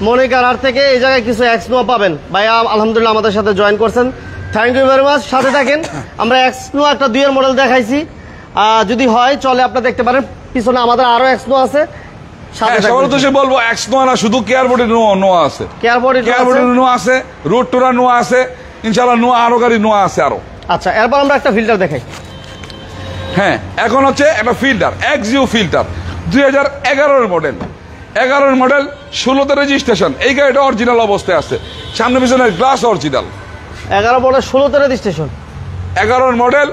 মনিকার হাট থেকে, এই জায়গায় কিছু এক্সনোয়া পাবেন। ভাইয়া আলহামদুলিল্লাহ আমাদের সাথে জয়েন করছেন, থ্যাংক ইউ ভেরি মাচ। সাথে থাকেন, আমরা এক্সনোয়া একটা 2 এর মডেল দেখাইছি, যদি হয় চলে আপনারা দেখতে পারেন। পিছনে আমাদের আরো এক্সনোয়া আছে, সবার উদ্দেশ্যে বলবো এক্সনোয়া না, শুধু কেয়ারবোর্ডের নোয়া আছে, কেয়ারবোর্ডের নোয়া আছে, রোড টোরা নোয়া আছে, ইনশাআল্লাহ নোয়া আরো গাড়ি নোয়া আছে আরো। আচ্ছা, এরপর আমরা একটা ফিল্টার দেখাই। হ্যাঁ, এখন হচ্ছে একটা filter, XU filter, 2011 model, 11 model, 16 registration. এই গাড়িটা অরিজিনাল অবস্থায় আছে, সামনে পিছনের glass original. 11 model, 16 registration, 11 model,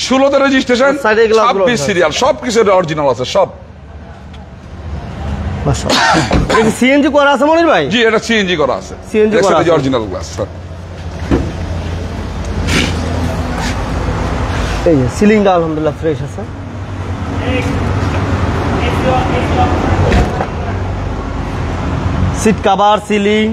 16 registration, 26 serial, সবকিছু অরিজিনাল আছে সব। সিএনজি করা আছে মনির ভাই? জি, এটা সিএনজি করা আছে, সিএনজি করা আছে, অরিজিনাল গ্লাস। এই যে সিলিংটা আলহামদুলিল্লাহ ফ্রেশ আছে। সিট কভার, সিলিং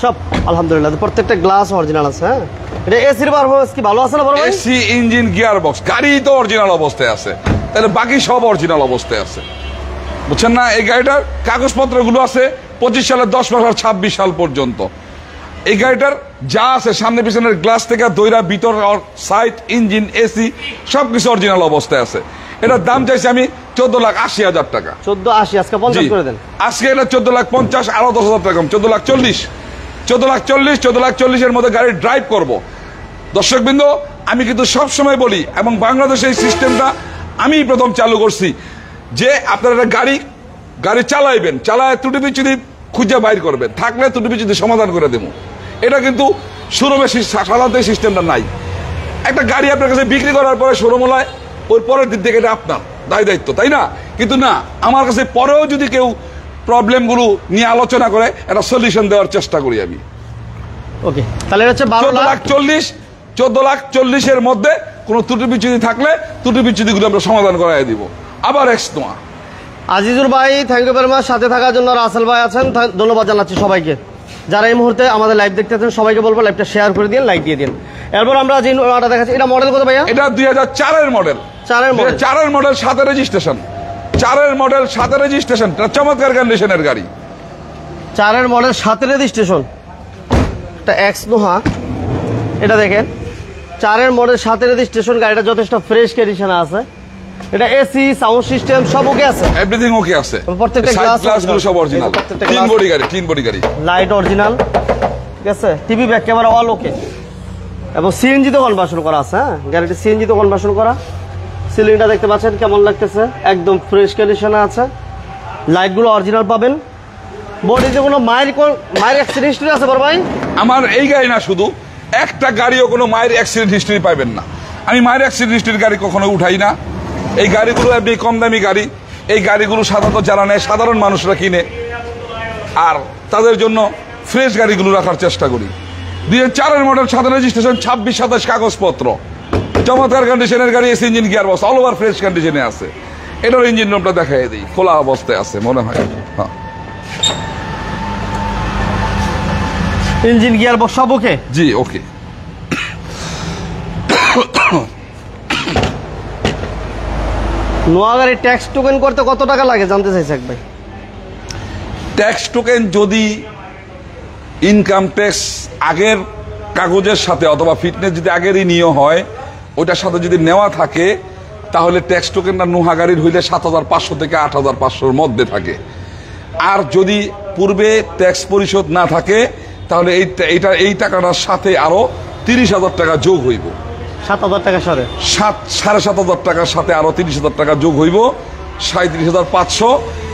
সব আলহামদুলিল্লাহ, প্রত্যেকটা গ্লাস অরিজিনাল আছে। হ্যাঁ, এটা এসির পারফরম্যান্স কি ভালো আছে না বড় ভাই? এসি, ইঞ্জিন, গিয়ার বক্স, গাড়ি তো অরিজিনাল অবস্থায় আছে, তাহলে বাকি সব অরিজিনাল অবস্থায় আছে, বুঝছেন না? এই গাড়িটার কাগজপত্রগুলো আছে 25 সালের 10 মাস আর 26 সাল পর্যন্ত। এই গাড়িটার যা আছে সামনে পিছনের গ্লাস থেকে দইরা ভিতর, সাইড, ইঞ্জিন, এসি সবকিছু অরিজিনাল অবস্থায় আছে। এটার দাম চাইছি আমি 14,80,000 টাকা। 14,80, আজকে 50 করে দেন। আজকে এটা 14,50,000, আরো 10,000 টাকা কম, 14,40,000। 14,40,000 এর মধ্যে গাড়ি ড্রাইভ করব। দর্শকবৃন্দ, আমি কিন্তু সবসময় বলি, এবং বাংলাদেশে এই সিস্টেমটা আমি প্রথম চালু করছি, যে আপনারা গাড়ি চালাইবেন, চালায় ত্রুটি বিচ্ছুতি খুঁজে বাইর করবেন, থাকলে ত্রুটি বিচ্ছুতি সমাধান করে দেবো। এটা কিন্তু শোরুমে সাধারণত এই সিস্টেমটা নাই। একটা গাড়ি আপনার কাছে বিক্রি করার পরে শোরুমলায় ওর পরের দিক থেকে এটা আপনার দায়িত্ব, তাই না? কিন্তু না, আমার কাছে পরেও যদি কেউ প্রবলেমগুলো নিয়ে আলোচনা করে একটা সলিউশন দেওয়ার চেষ্টা করি আমি। ওকে, তাহলে হচ্ছে 14,40,000 এর মধ্যে কোনো ত্রুটি বিচ্ছুতি থাকলে ত্রুটি বিচ্ছুতিগুলো আমরা সমাধান করাই দিব। আবার এক্সনোয়া। আজিজুর ভাই থ্যাংক ইউ ভেরি মাচ, সাথে থাকার জন্য। রাসেল ভাই আছেন, ধন্যবাদ জানাচ্ছি সবাইকে। যারা এই মুহূর্তে আমাদের লাইভ দেখতেছেন সবাইকে বলবো লাইভটা শেয়ার করে দিন, লাইক দিয়ে দিন। এরপর আমরা যে নোয়াটা দেখাচ্ছি, এটা মডেল কত ভাইয়া? এটা 2004 এর model, 4 model, 7 registration, 4 model, 7 registration, চমৎকার কন্ডিশনের গাড়ি। 4 মডেল, 7 রেজিস্ট্রেশন, এটা এক্স নোহা। এটা দেখেন 4 মডেল, 7 রেজিস্ট্রেশন, গাড়িটা যথেষ্ট ফ্রেশ কন্ডিশনে আছে। এটা এসি, সাউন্ড সিস্টেম সব ওকে আছে, এভরিথিং ওকে আছে, প্রত্যেকটা গ্লাসগুলো সব অরিজিনাল, ক্লিন বডি গাড়ি, লাইট অরিজিনাল, ঠিক আছে, টিভি ব্যাক ক্যামেরা অল ওকে, এবং সিএনজি তো কনভার্সন করা আছে। হ্যাঁ, গাড়িটি সিএনজি তো কনভার্সন করা। সিলিংটা দেখতে পাচ্ছেন কেমন লাগতেছে, একদম ফ্রেশ কন্ডিশনে আছে, লাইটগুলো অরিজিনাল পাবেন। বডিতে কোনো মায়ের অ্যাক্সিডেন্ট হিস্ট্রি আছে বড় ভাই? আমার এই গাড়ি না, শুধু একটা গাড়িও কোনো মায়ের অ্যাক্সিডেন্ট হিস্ট্রি পাবেন না। আমি মায়ের অ্যাক্সিডেন্ট হিস্ট্রির গাড়ি কখনো উঠাই না। এই গাড়িগুলো এমনি কম দামি গাড়ি, এই গাড়িগুলো সাধারণত যারা নেয় সাধারণ মানুষরা কিনে, আর তাদের জন্য ফ্রেশ গাড়িগুলো রাখার চেষ্টা করি। 2004 মডেল, সাথে রেজিস্ট্রেশন, 26-27 কাগজপত্র, চমৎকার কন্ডিশনের গাড়ি, AC engine, gear box, all over fresh কন্ডিশনে আছে। এটার ইঞ্জিন রুমটা দেখাই দিই, খোলা অবস্থায় আছে মনে হয়। হ্যাঁ, ইঞ্জিন গিয়ার বক্স সব ওকে? জি ওকে। নোয়া গাড়ি ট্যাক্স টোকেন করতে কত টাকা লাগে জানতে চাইছি এক ভাই। ট্যাক্স টোকেন যদি ইনকাম ট্যাক্স আগের কাগজের সাথে অথবা ফিটনেস যদি আগেরই নিয়ে হয়, ওইটার সাথে যদি নেওয়া থাকে, তাহলে ট্যাক্স টোকেনটা নোহা গাড়ির হইলে 7,500 থেকে 8,500-র মধ্যে থাকে। আর যদি পূর্বে ট্যাক্স পরিশোধ না থাকে, তাহলে এই টাকাটার সাথে আরো 30,000 টাকা যোগ হইব। 7,000 টাকা সাড়ে 7,500 টাকার সাথে আরো 30,000 টাকা যোগ হইব, 37,500,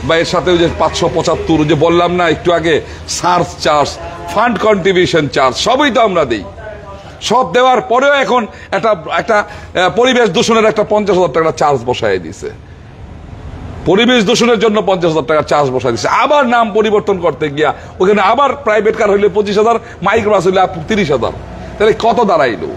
বা এর সাথে ওই যে 575 যে বললাম না একটু আগে, search charge, fund contribution charge, সবই তো আমরা দিই। সব দেওয়ার পরেও এখন একটা পরিবেশ দূষণের একটা 50,000 টাকা চার্জ বসায় দিছে। পরিবেশ দূষণের জন্য 50,000 টাকা চার্জ বসায় দিছে। আবার নাম পরিবর্তন করতে গিয়া ওখানে আবার প্রাইভেট কার হইলে 25,000, মাইক্রো বাস হইলে 30,000। তাহলে কত দাঁড়াইলো?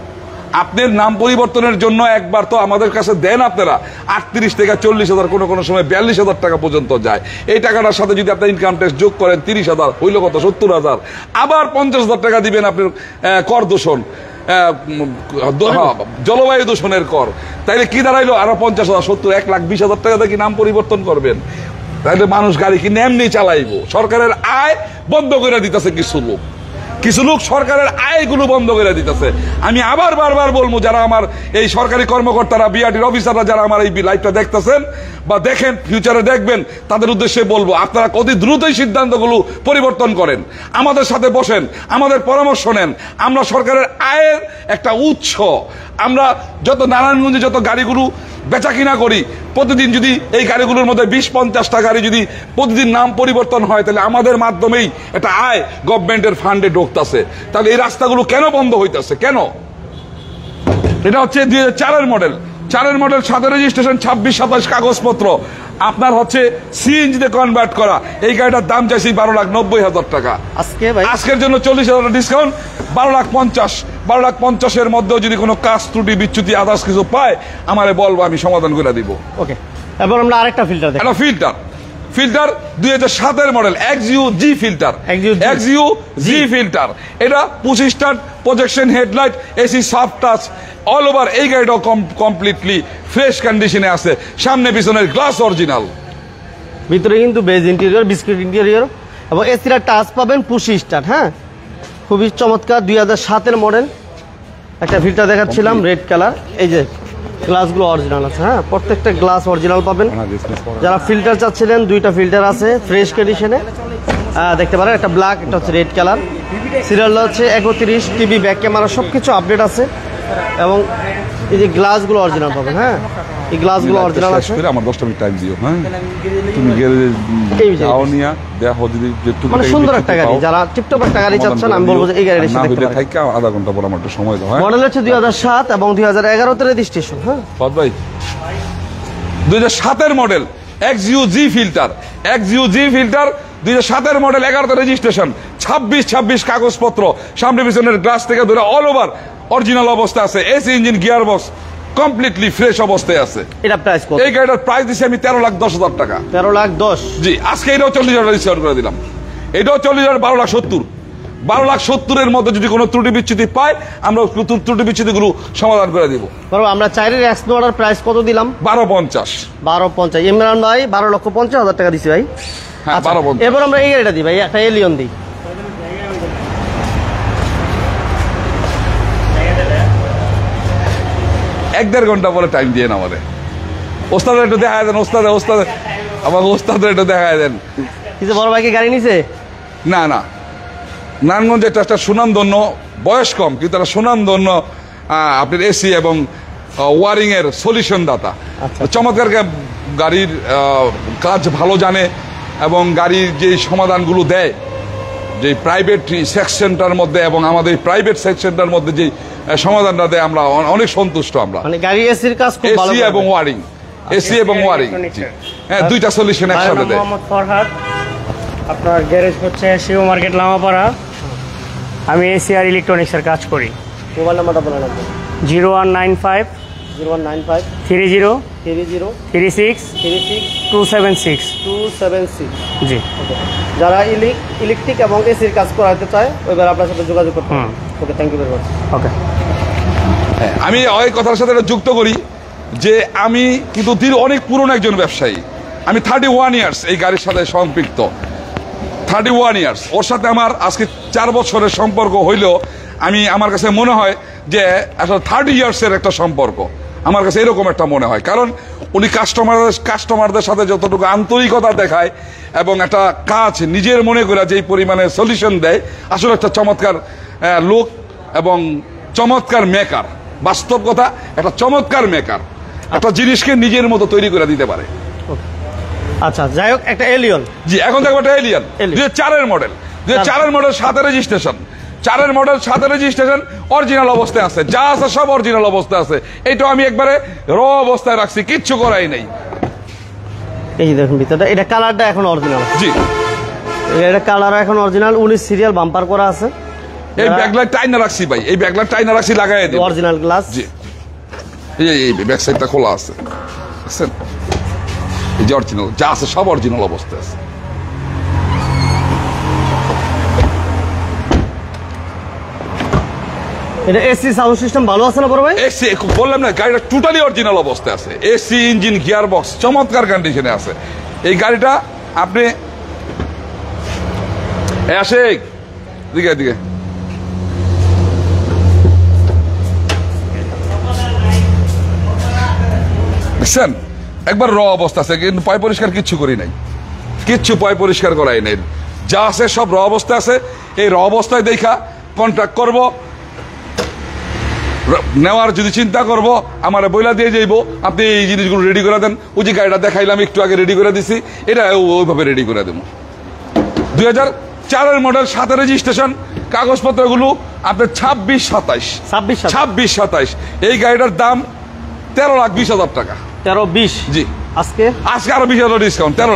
আপনার নাম পরিবর্তনের জন্য একবার তো আমাদের কাছে দেন আপনারা 38 থেকে 40,000, কোনো সময় 42,000 টাকা পর্যন্ত যায়। এই টাকাটার সাথে যদি আপনার ইনকাম ট্যাক্স যোগ করেন 30,000, হইল কত? 70,000। আবার 50,000 টাকা দিবেন আপনার কর দূষণ, জলবায়ু দূষণের কর। তাইলে কি দাঁড়াইলো? আরো 50,000, 70, 1,20,000 টাকা দিয়ে কি নাম পরিবর্তন করবেন? তাইলে মানুষ গাড়ি কি এমনি চালাইবো? সরকারের আয় বন্ধ করে দিতেছে কিছু লোক সরকারের আয়গুলো বন্ধ করে দিতেছে। আমি আবার বারবার বলবো, যারা আমার এই সরকারি কর্মকর্তারা, বিআরটির অফিসাররা যারা আমার এই লাইভটা দেখতেছেন বা দেখেন, ফিউচারে দেখবেন, তাদের উদ্দেশ্যে বলবো, আপনারা অতি দ্রুতই সিদ্ধান্তগুলো পরিবর্তন করেন, আমাদের সাথে বসেন, আমাদের পরামর্শ নেন। আমরা সরকারের আয়ের একটা উৎস। আমরা যত নারায়ণগঞ্জে যত গাড়িগুলো বেচা কিনা করি, প্রতিদিন যদি এই গাড়িগুলোর মধ্যে 20-50টা গাড়ি যদি প্রতিদিন নাম পরিবর্তন হয়, তাহলে আমাদের মাধ্যমেই একটা আয় গভর্নমেন্টের ফান্ডে ঢুকতেছে। তাহলে এই রাস্তাগুলো কেন বন্ধ হইতেছে? কেন? এটা হচ্ছে 2004 মডেল, 4 মডেল, সাথে রেজিস্ট্রেশন, 26-27 কাগজপত্র, আপনার হচ্ছে সিএনজিতে কনভার্ট করা। এই গাড়িটার দাম চাইছি 12,90,000 টাকা। আজকের জন্য 40,000 ডিসকাউন্ট, 12,50,000। 12,50,000-এর মধ্যেও যদি কোনো কাজ ত্রুটি বিচ্যুতি আদার্স কিছু পায়, আমারে বলবো, আমি সমাধান করে দিব। ওকে, এবার আমরা আরেকটা ফিল্টার দেখি। এটা filter 2007 model, XUG filter, XUG filter. এটা 25 টান projection headlight, AC soft touch, all over. এই গাড়িটাও কমপ্লিটলি ফ্রেশ কন্ডিশনে আছে, সামনে পিছনের গ্লাস অরিজিনাল, ভিতরে কিন্তু বেজ ইন্টেরিয়র, বিস্কিট ইন্টেরিয়র, এবং এসির টাচ পাবেন 25 স্টার। হ্যাঁ, খুবই চমৎকার 2007 মডেল একটা ফিল্টার দেখাচ্ছিলাম, রেড কালার। এই যে গ্লাসগুলো অরিজিনাল আছে। হ্যাঁ, প্রত্যেকটা গ্লাস অরিজিনাল পাবেন। যারা ফিল্টার চাচ্ছিলেন, 2টা ফিল্টার আছে ফ্রেশ কন্ডিশনে, দেখতে পারেন। একটা ব্ল্যাক, একটা হচ্ছে রেড কালার। সিরিয়াল হচ্ছে 31, টিভি, ব্যাক ক্যামেরা সবকিছু আপডেট আছে। এবং এই যে গ্লাসগুলো অরিজিনাল পাবেন। হ্যাঁ, এই গ্লাসগুলো অরিজিনাল আছে। আমার 10 মিনিট টাইম দিও। হ্যাঁ, তুমি মানে সুন্দর একটা গাড়ি, যারা টিপটপ একটা গাড়ি চাচ্ছেন, আমি বলবো যে এই গাড়িটা এসে দেখতে পারেন। আধা ঘন্টা পর আমার একটু সময় দাও। মডেল হচ্ছে 2007 এবং 2011-তে রেজিস্ট্রেশন। হ্যাঁ ভাই, 2007 মডেল XUG ফিল্টার, 2007 মডেল, 11তে রেজিস্ট্রেশন, 26 কাগজপত্র, সামনে পিছনের গ্লাস থেকে ধরে অল ওভার অরিজিনাল অবস্থা আছে, AC engine, gear box completely fresh অবস্থায় আছে। এটা প্রাইস কত? এই গাড়িটার প্রাইস দিছি আমি 13,10,000 টাকা। 13,10,000? জি। আজকে এটাও 40,000 ডিসকাউন্ট করে দিলাম। এটাও 40,000, 12,70,000। 12,70,000-এর মধ্যে যদি কোনো ত্রুটি বিচ্যুতি পায়, আমরা ত্রুটি বিচ্যুতিগুলো সমাধান করে দিব। আমরা চাইরের এক্সপ্লোরার প্রাইস কত দিলাম? 12,50,000। 12,50,000। ইমরান ভাই 12,50,000 টাকা দিছি ভাই। হ্যাঁ, 12,50,000। এবার আমরা এই গাড়িটা দিই ভাই, একটা এলিয়ন দিই। এক দেড় ঘন্টা পরে টাইম দিয়ে না আমাদের। ওস্তাদ একটু দেখা দেন, ওস্তাদ আমাকে ওস্তাদের একটু দেখা দেন। কিছু বড় ভাইকে গাড়ি নিছে? না, নারায়ণগঞ্জে একটা সুনামধন্য, বয়স কম কিন্তু একটা সুনামধন্য আপনার এসি এবং ওয়ারিং এর সলিউশন দাতা। চমৎকার গাড়ির কাজ ভালো জানে এবং গাড়ির যে সমাধানগুলো দেয়, যে প্রাইভেট সেকশনটার মধ্যে এবং আমাদের প্রাইভেট সেকশনটার মধ্যে যে সমাধানটা দেয়, আমরা অনেক সন্তুষ্ট। আমরা মানে গাড়ি এসির কাজ খুব ভালো, এসি এবং ওয়ারিং, হ্যাঁ, 2টা সলিউশন একসাথে দেয়। আপনার গ্যারেজ হচ্ছে শিব মার্কেট লামাপাড়া। আমি এসিআর ইলেকট্রনিক্সের কাজ করি। মোবাইল নাম্বারটা বলে রাখবেন। 0195 0195 30 30 36 36 276। 276। জি, ওকে, যারা ইলেকট্রিক এবং এসির কাজ করাতে চায় ওইবার আপনার সাথে যোগাযোগ করতে হবে। ওকে, থ্যাংক ইউ ভেরি মাচ। ওকে। হ্যাঁ, আমি ওই কথার সাথে এটা যুক্ত করি যে আমি কিন্তু অনেক পুরনো একজন ব্যবসায়ী। আমি 31 ইয়ার্স এই গাড়ির সাথে সম্পৃক্ত। 31 ইয়ার্স ওর সাথে আমার আজকে 4 বছরের সম্পর্ক হইলেও আমার কাছে মনে হয় যে আসলে 30 ইয়ার্সের একটা সম্পর্ক আমার কাছে এরকম একটা মনে হয়। কারণ উনি কাস্টমারদের সাথে যতটুকু আন্তরিকতা দেখায় এবং একটা কাজ নিজের মনে করে যেই পরিমাণে সলিউশন দেয়, আসলে একটা চমৎকার লোক এবং চমৎকার মেকার। বাস্তব কথা, একটা চমৎকার মেকার একটা জিনিসকে নিজের মতো তৈরি করে দিতে পারে। আচ্ছা, যাই হোক, একটা এলিয়ন। জি, এখন দেখবো একটা এলিয়ন 2004-এর মডেল। 2004-এর মডেল 7 রেজিস্ট্রেশন। 4-এর মডেল 7 রেজিস্ট্রেশন, অরিজিনাল অবস্থায় আছে, যা আছে সব অরিজিনাল অবস্থায় আছে। এইটা আমি একবারে র অবস্থায় রাখছি, কিচ্ছু করাই নাই। এই যে দেখুন ভিতরটা, এটা কালারটা এখন অরিজিনাল। জি, এটা কালার এখন অরিজিনাল। 19 সিরিয়াল বাম্পার করা আছে। এই ব্যাকলাইট টাইনা রাখছি ভাই, এই ব্যাকলাইট টাইনা রাখছি, লাগাই দিই। Original glass. জি, এই ব্যাক সাইডটা খোলা আছে, দেখছেন? এই যে অরিজিনাল যা আছে সব অরিজিনাল অবস্থায় আছে। এটা এসি সাউন্ড সিস্টেম ভালো আছে না বড় ভাই? এসি বললাম না, গাড়িটা টোটালি অরিজিনাল অবস্থায় আছে। এসি, ইঞ্জিন, গিয়ার বক্স চমৎকার কন্ডিশনে আছে। এই গাড়িটা আপনি আসে দিকে দিকে বুঝছেন, একবার র অবস্থা আছে, কিন্তু পয় পরিষ্কার কিচ্ছু করি নাই, কিচ্ছু পয় পরিষ্কার করাই নাই, যা আছে সব র অবস্থা আছে। এই র অবস্থায় দেখা কন্ট্যাক্ট করব, নেওয়ার যদি চিন্তা করব আমার বইলা দিয়ে যাইব, আপনি এই জিনিসগুলো রেডি করে দেন। ওই যে গাড়িটা দেখাইলাম একটু আগে রেডি করে দিছি, এটা ওইভাবে রেডি করে দেবো। 2004-এর মডেল 7 রেজিস্ট্রেশন, কাগজপত্রগুলো আপনার 26-27। এই গাড়িটার দাম 13,20,000 টাকা। 13-20। জি, আজকে আরো 20,000 ডিসকাউন্ট। 13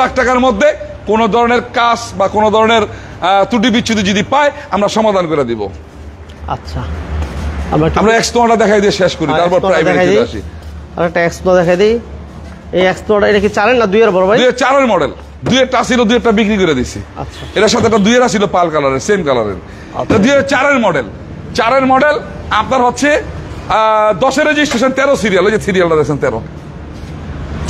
লাখ টাকার মধ্যে কোন ধরনের কাজ বা কোন ধরনের ত্রুটি বিচ্ছুতি যদি পায় আমরা সমাধান করে দিব। আচ্ছা, আমরা এক্সপ্লোরটা দেখাই দিয়ে শেষ করি, তারপর প্রাইভেটে আসি। আরেকটা এক্সপ্লোর দেখাই দিই। এই এক্সপ্লোরটা এটা কি 4-এর না 2-এর বড় ভাই? 2004-এর মডেল। 2-এরটা ছিল, 2-এরটা বিক্রি করে দিছি। আচ্ছা, এটার সাথে একটা 2-এর ছিল পাল কালারের, সেম কালারের। 2004-এর মডেল। 4-এর মডেল আপনার হচ্ছে 10 রেজিস্ট্রেশন, 13 সিরিয়াল। ওই যে সিরিয়ালটা দেখছেন 13।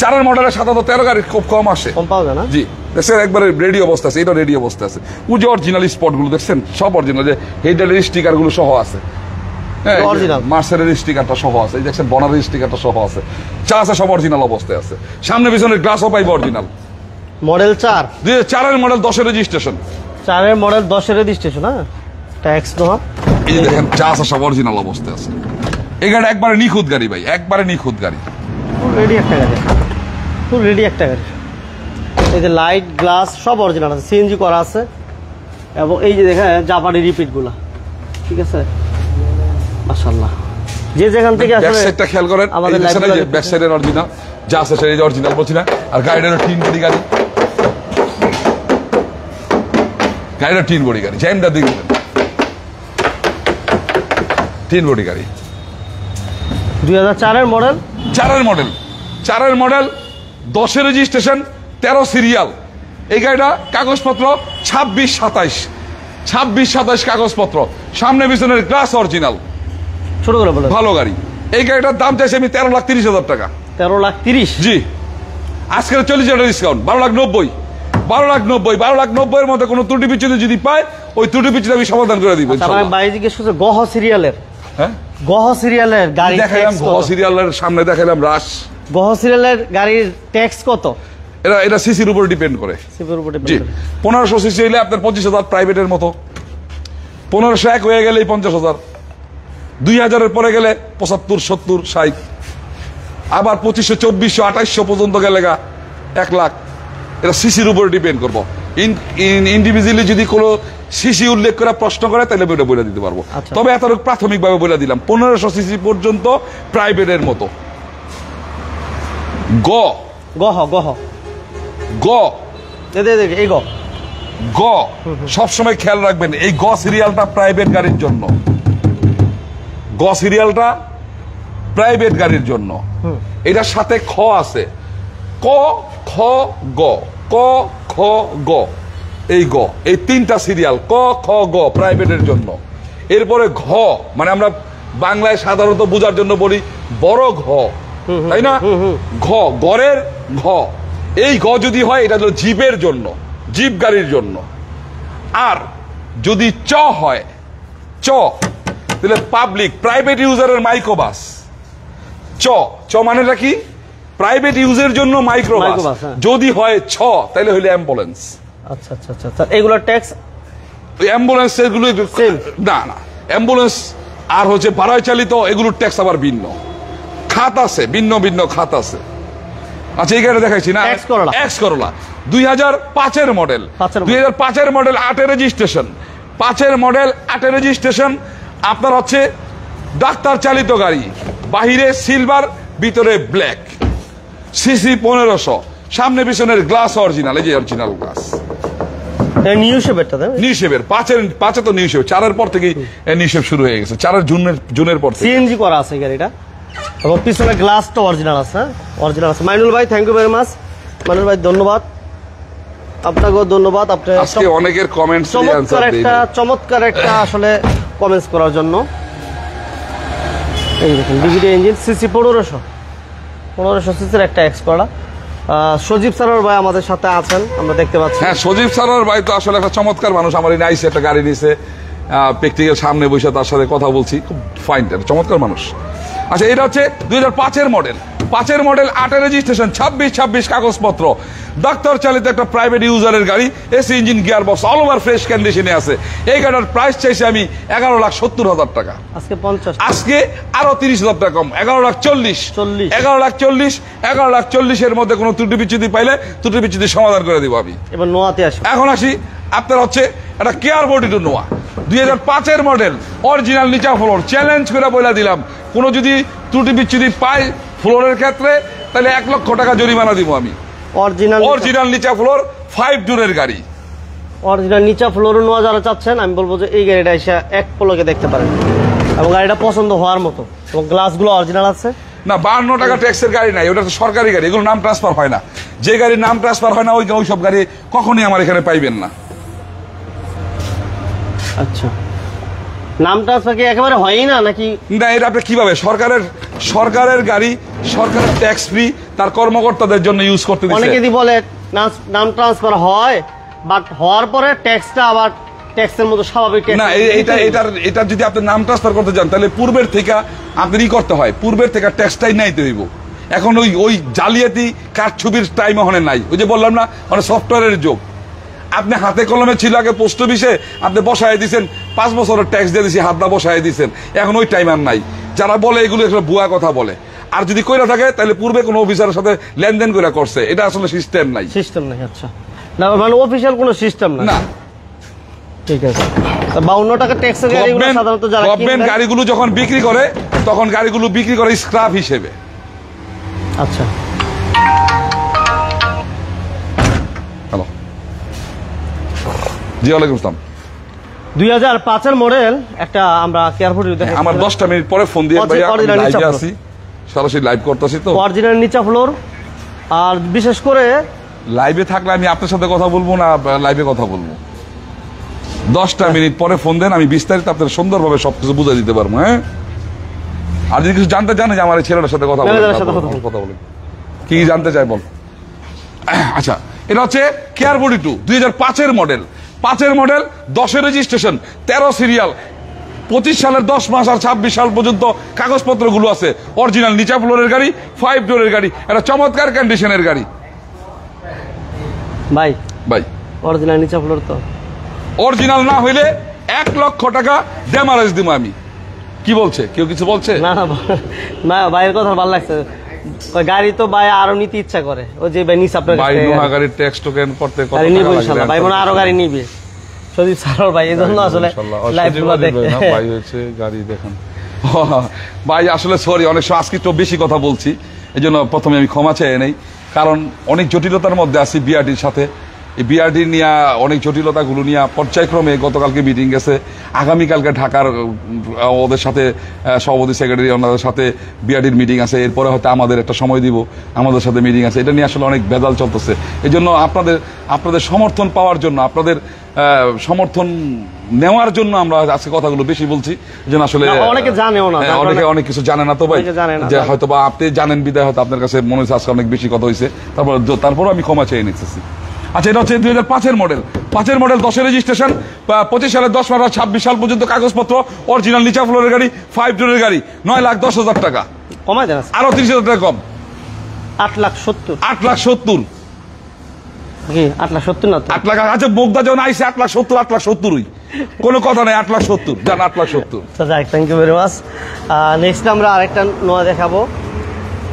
4-এর মডেলের সাথে তো 13 গাড়ি খুব কম আসে, কম পাওয়া যায় না। জি, দেখছেন একবারে রেডি অবস্থা আছে। এটা রেডি অবস্থা আছে। ওই যে অরিজিনাল স্পটগুলো দেখছেন সব অরিজিনাল, যে হেডলাইটের স্টিকারগুলো সহ আছে। হ্যাঁ, অরিজিনাল মার্সেলের স্টিকারটা সহ আছে, এই দেখছেন বনারের স্টিকারটা সহ আছে, যা আছে সব অরিজিনাল অবস্থায় আছে। সামনে পিছনের গ্লাসও পাইব অরিজিনাল। মডেল 4। 2004-এর মডেল 10 রেজিস্ট্রেশন। 4-এর মডেল 10 রেজিস্ট্রেশন। হ্যাঁ, ট্যাক্স নোহা। এই যে দেখেন যা আছে সব অরিজিনাল অবস্থায় আছে। এই গাড়ি একবারে নিখুঁত গাড়ি ভাই, একবারে নিখুঁত গাড়ি। ফুল রেডি একটা গাড়ি, ফুল রেডি একটা গাড়ি। এই যে লাইট, গ্লাস সব অরিজিনাল আছে, সিএনজি করা আছে। এবং এই যে দেখেন জাপানি রিপিটগুলা, ঠিক আছে, মাশাআল্লাহ। যে যেখান থেকে ব্যাক আসলে সাইডটা খেয়াল করেন, আমাদের এই যে ব্যাক সাইডের অরিজিনাল যা আছে সেটা অরিজিনাল বলছি না। আর গাড়িটার টিন বডি গাড়ি, গাড়িটা টিন বডি গাড়ি, জ্যামটা দেখবেন টিন বডি গাড়ি। 2004-এর মডেল। 4-এর মডেল। 4-এর মডেল 10 রেজিস্ট্রেশন, 13 সিরিয়াল। এই গাড়িটা কাগজপত্র 26-27 কাগজপত্র, সামনে পিছনের গ্লাস অরিজিনাল, ছোট করে বলে ভালো গাড়ি। এই গাড়িটার দাম চাইছি আমি 13,30,000 টাকা। 13,30,000। জি, আজকের 40,000 ডিসকাউন্ট, 12,90,000। 12,90,000 মধ্যে কোনো ত্রুটি বিচ্ছুতি যদি পায়, ওই ত্রুটি বিচ্ছুতি আমি সমাধান করে দিব। বাইরে জিজ্ঞেস করছে গহ সিরিয়ালের। হ্যাঁ, গহ সিরিয়ালের গাড়ি দেখাইলাম, গহ সিরিয়ালের সামনে দেখাইলাম রাশ। গহ সিরিয়ালের গাড়ির ট্যাক্স কত? এটা সিসির উপর ডিপেন্ড করে। সিপির উপর ডিপেন্ড জি, করে। 1500 সিসি হইলে আপনার 25,000 প্রাইভেটের মতো। 1501 হয়ে গেলে 50,000। 2000-এর পরে গেলে 75, 70, 60। আবার 2500, 2400, 2800 পর্যন্ত গেলে 1 লাখ। এটা সিসির উপর ডিপেন্ড করবো। ইন্ডিভিজুয়ালি যদি কোনো সিসি উল্লেখ করে প্রশ্ন করে তাহলে ওটা বলে দিতে পারবো। আচ্ছা। তবে এতটুকু প্রাথমিকভাবে বলে দিলাম 1500 সিসি পর্যন্ত প্রাইভেটের মতো। গহ গহ গ এই গ গ সবসময় খেয়াল রাখবেন, এই গ সিরিয়ালটা প্রাইভেট গাড়ির জন্য, গ সিরিয়ালটা প্রাইভেট গাড়ির জন্য। এটার সাথে খ আছে, ক খ গ, ক খ গ, এই গ, এই তিনটা সিরিয়াল ক খ গ প্রাইভেটের জন্য। এরপরে ঘ মানে আমরা বাংলায় সাধারণত বোঝার জন্য বলি বড় ঘ, তাই না? ঘ গড়ের ঘ, এই ঘ যদি হয় এটা হলো জিপের জন্য, জিপ গাড়ির জন্য। আর যদি চ হয়, চ তাহলে পাবলিক প্রাইভেট ইউজারের মাইক্রোবাস। চ চ মানেটা কি? প্রাইভেট ইউজের জন্য মাইক্রোবাস। মাইক্রোবাস, হ্যাঁ। যদি হয় ছ তাহলে হইলে অ্যাম্বুলেন্স। আচ্ছা আচ্ছা আচ্ছা আচ্ছা, এগুলোর ট্যাক্স অ্যাম্বুলেন্স এগুলো না না, অ্যাম্বুলেন্স আর হচ্ছে ভাড়ায় চালিত এগুলোর ট্যাক্স আবার ভিন্ন, খাত আছে, ভিন্ন ভিন্ন খাত আছে। আচ্ছা এই গাড়ি দেখাইছি না, এক্স করোলা। এক্স করোলা 2005-এর মডেল, 2005-এর মডেল 8-এর রেজিস্ট্রেশন, 5-এর মডেল 8-এর রেজিস্ট্রেশন। আপনার হচ্ছে ডাক্তার চালিত গাড়ি, বাহিরে সিলভার ভিতরে ব্ল্যাক, সিসি 1500, সামনে পিছনের গ্লাস অরিজিনাল, এই যে অরিজিনাল গ্লাস। নিউ শেপেরটা তাই না? নিউ শেপের 5-এ তো নিউ শেপ, 4-এর পর থেকেই নিউ শেপ শুরু হয়ে গেছে, 4-এর জুনের পর থেকে। সিএনজি করা আছে গাড়িটা, এবং পিছনে গ্লাসটা অরিজিনাল আছে, অরিজিনাল আছে। মাইনুল ভাই thank you very much. Mainul ভাই ধন্যবাদ, আপনাকেও ধন্যবাদ। আপনি আজকে অনেকের কমেন্টস চমৎকার একটা আসলে কমেন্টস করার জন্য। এই দেখুন ডিভিডি ইঞ্জিন, সিসি 1500 সিসির একটা এক্স করা। সজীব স্যার ভাই আমাদের সাথে আছেন, আমরা দেখতে পাচ্ছি। হ্যাঁ, সজীব স্যারের ভাই তো আসলে একটা চমৎকার মানুষ। আমার এই নাইস একটা গাড়ি নিছে, প্র্যাকটিক্যাল সামনে বসে তার সাথে কথা বলছি, খুব ফাইন, চমৎকার মানুষ। আচ্ছা এটা হচ্ছে 2005-এর মডেল, 5-এর মডেল 8-এর রেজিস্ট্রেশন, 26 কাগজপত্র, ডাক্তার চালিত একটা প্রাইভেট ইউজারের গাড়ি, AC engine, gear box, all over fresh কন্ডিশনে আছে। এই গাড়ির প্রাইস চাইছি আমি 11,70,000 টাকা। আজকে 50, আজকে আরো 30,000 টাকা কম, 11,40,000। 11,40,000 মধ্যে কোনো ত্রুটি বিচ্যুতি পাইলে ত্রুটি বিচ্যুতি সমাধান করে দিব আমি। এবার নোয়াতে আসি। এখন আসি আপনার হচ্ছে একটা কেয়ার 42 নোয়া, 2005-এর মডেল, অরিজিনাল নিচা ফ্লোর। চ্যালেঞ্জ করে বলে দিলাম, কোনো যদি ত্রুটি বিচ্যুতি পাই ফ্লোরের ক্ষেত্রে তাহলে 1 লক্ষ টাকা জরিমানা দিব আমি। অরিজিনাল নিচা ফ্লোর 5 ডোরের গাড়ি, অরিজিনাল নিচা ফ্লোর নোয়া যারা চাচ্ছেন, আমি বলবো যে এই গাড়িটা এসে এক পলকে দেখতে পারেন, এবং গাড়িটা পছন্দ হওয়ার মতো, এবং গ্লাসগুলো অরিজিনাল আছে। না 52 টাকা ট্যাক্সের গাড়ি নাই, ওটা তো সরকারি গাড়ি, এগুলো নাম ট্রান্সফার হয় না। যে গাড়ির নাম ট্রান্সফার হয় না ওই সব গাড়ি কখনই আমার এখানে পাইবেন না। আচ্ছা, নাম ট্রান্সফার কি একেবারে হয়ই না নাকি? না, এটা আপনি কিভাবে সরকারের গাড়ি, সরকারের ট্যাক্স ফ্রি, তার কর্মকর্তাদের জন্য ইউজ করতে দিচ্ছে। অনেকে বলে নাম ট্রান্সফার হয়, বাট হওয়ার পরে ট্যাক্সটা আবার ট্যাক্সের মতো স্বাভাবিক না। এটা যদি আপনি নাম ট্রান্সফার করতে যান তাহলে পূর্বের থেকে আপনি করতে হয়, পূর্বের থেকে ট্যাক্সটাই নাইতে হইব। এখন ওই জালিয়াতি কাঠ ছবির টাইম ওখানে নাই। ওই যে বললাম না, মানে সফটওয়্যারের যুগ। আপনি হাতে কলমে ছিল আগে পোস্ট অফিসে, আপনি বসায় দিয়েছেন, 5 বছরের ট্যাক্স দিয়ে দিয়েছি, হাতটা বসায় দিয়েছেন। এখন ওই টাইম আর নাই। যারা বলে এগুলো ভুয়া কথা বলে, আর যদি কইরা থাকে তাহলে পূর্বে কোনো অফিসারের সাথে লেনদেন করে করছে, এটা আসলে সিস্টেম নাই। আচ্ছা, না মানে অফিশিয়াল কোনো সিস্টেম না। ঠিক আছে, 52 টাকা ট্যাক্সের গাড়িগুলো সাধারণত যারা গভর্নমেন্ট গাড়িগুলো যখন বিক্রি করে তখন গাড়িগুলো বিক্রি করে স্ক্র্যাপ হিসেবে। আচ্ছা, হ্যালো, জি ওয়ালাইকুম আসসালাম। 2005-এর মডেল একটা আমরা কেয়ারফুল দেখে, আমার 10টা মিনিট পরে ফোন দিয়ে ভাইয়া আমি লাইভে আছি, সরাসরি লাইভ করতেছি তো। অরিজিনাল নিচা ফ্লোর, আর বিশেষ করে লাইভে থাকলে আমি আপনার সাথে কথা বলবো না লাইভে কথা বলবো। 10টা মিনিট পরে ফোন দেন, আমি বিস্তারিত আপনার সুন্দরভাবে সবকিছু বুঝিয়ে দিতে পারবো। হ্যাঁ, আর যদি কিছু জানতে চান যে আমার এই ছেলেটার সাথে কথা বলেন, কি জানতে চাই বল। আচ্ছা, এটা হচ্ছে কেয়ার 42, 2005-এর মডেল, 5-এর মডেল, 10-এর রেজিস্ট্রেশন, 13 সিরিয়াল, 25 সালের 10 মাস আর 26 সাল পর্যন্ত কাগজপত্রগুলো আছে। অরিজিনাল নিচা ফ্লোরের গাড়ি, 5 ডোরের গাড়ি, একটা চমৎকার কন্ডিশনের গাড়ি। ভাই অরিজিনাল নিচা ফ্লোর তো অরিজিনাল না হইলে 1 লক্ষ টাকা ড্যামারেজ দিব আমি। কি বলছে কেউ? কিছু বলছে না ভাইয়ের কথা ভালো লাগছে। গাড়ি তো ভাই আরো নিতে ইচ্ছা করে, ওই যে ভাই নিচে আপনার ভাই নোহা গাড়ির ট্যাক্স টোকেন করতে কত টাকা নিব ইনশাআল্লাহ। ভাই মনে আরো গাড়ি নিবে সজীব স্যার ভাই, এজন্য আসলে লাইভগুলো দেখে ভাই হচ্ছে গাড়ি দেখেন। ভাই আসলে সরি, অনেক সময় আজকে একটু বেশি কথা বলছি, এই জন্য প্রথমে আমি ক্ষমা চেয়ে নেই, কারণ অনেক জটিলতার মধ্যে আছি বিআরটির সাথে। এই বিআরডি নিয়ে অনেক জটিলতাগুলো নিয়ে পর্যায়ক্রমে গতকালকে মিটিং গেছে, আগামীকালকে ঢাকার ওদের সাথে সভাপতি সেক্রেটারি ওনাদের সাথে বিআরডির মিটিং আছে, এরপরে হয়তো আমাদের একটা সময় দিব, আমাদের সাথে মিটিং আছে। এটা নিয়ে আসলে অনেক ভেজাল চলতেছে। এই জন্য আপনাদের সমর্থন পাওয়ার জন্য, আপনাদের সমর্থন নেওয়ার জন্য আমরা আজকে কথাগুলো বেশি বলছি। এই জন্য আসলে অনেকে জানেও না, অনেকে অনেক কিছু জানে না তো ভাই, যে হয়তো বা আপনি জানেন বিদায় হয়তো আপনার কাছে মনে হচ্ছে আজকে অনেক বেশি কথা হয়েছে, তারপরও আমি ক্ষমা চেয়ে নিতেছি। আচ্ছা, এটা হচ্ছে 2005-এর মডেল, 5-এর মডেল, 10-এর রেজিস্ট্রেশন, 25 সালের 10 মাস 26 সাল পর্যন্ত কাগজপত্র, অরিজিনাল নিচা ফ্লোরের গাড়ি, 5 ডোরের গাড়ি, 9,10,000 টাকা। কমাই দেন আরো 30,000 টাকা কম, 8,70,000। 8,70,000 কি 8,70,000 না তো? 8 লাখ। আচ্ছা, বোগদা যখন আইসে 8,70,000, 8,70,000-ই কোনো কথা নাই, 8,70,000 জান, 8,70,000। আচ্ছা যাক, thank you very much. Next আমরা আরেকটা নোয়া দেখাবো,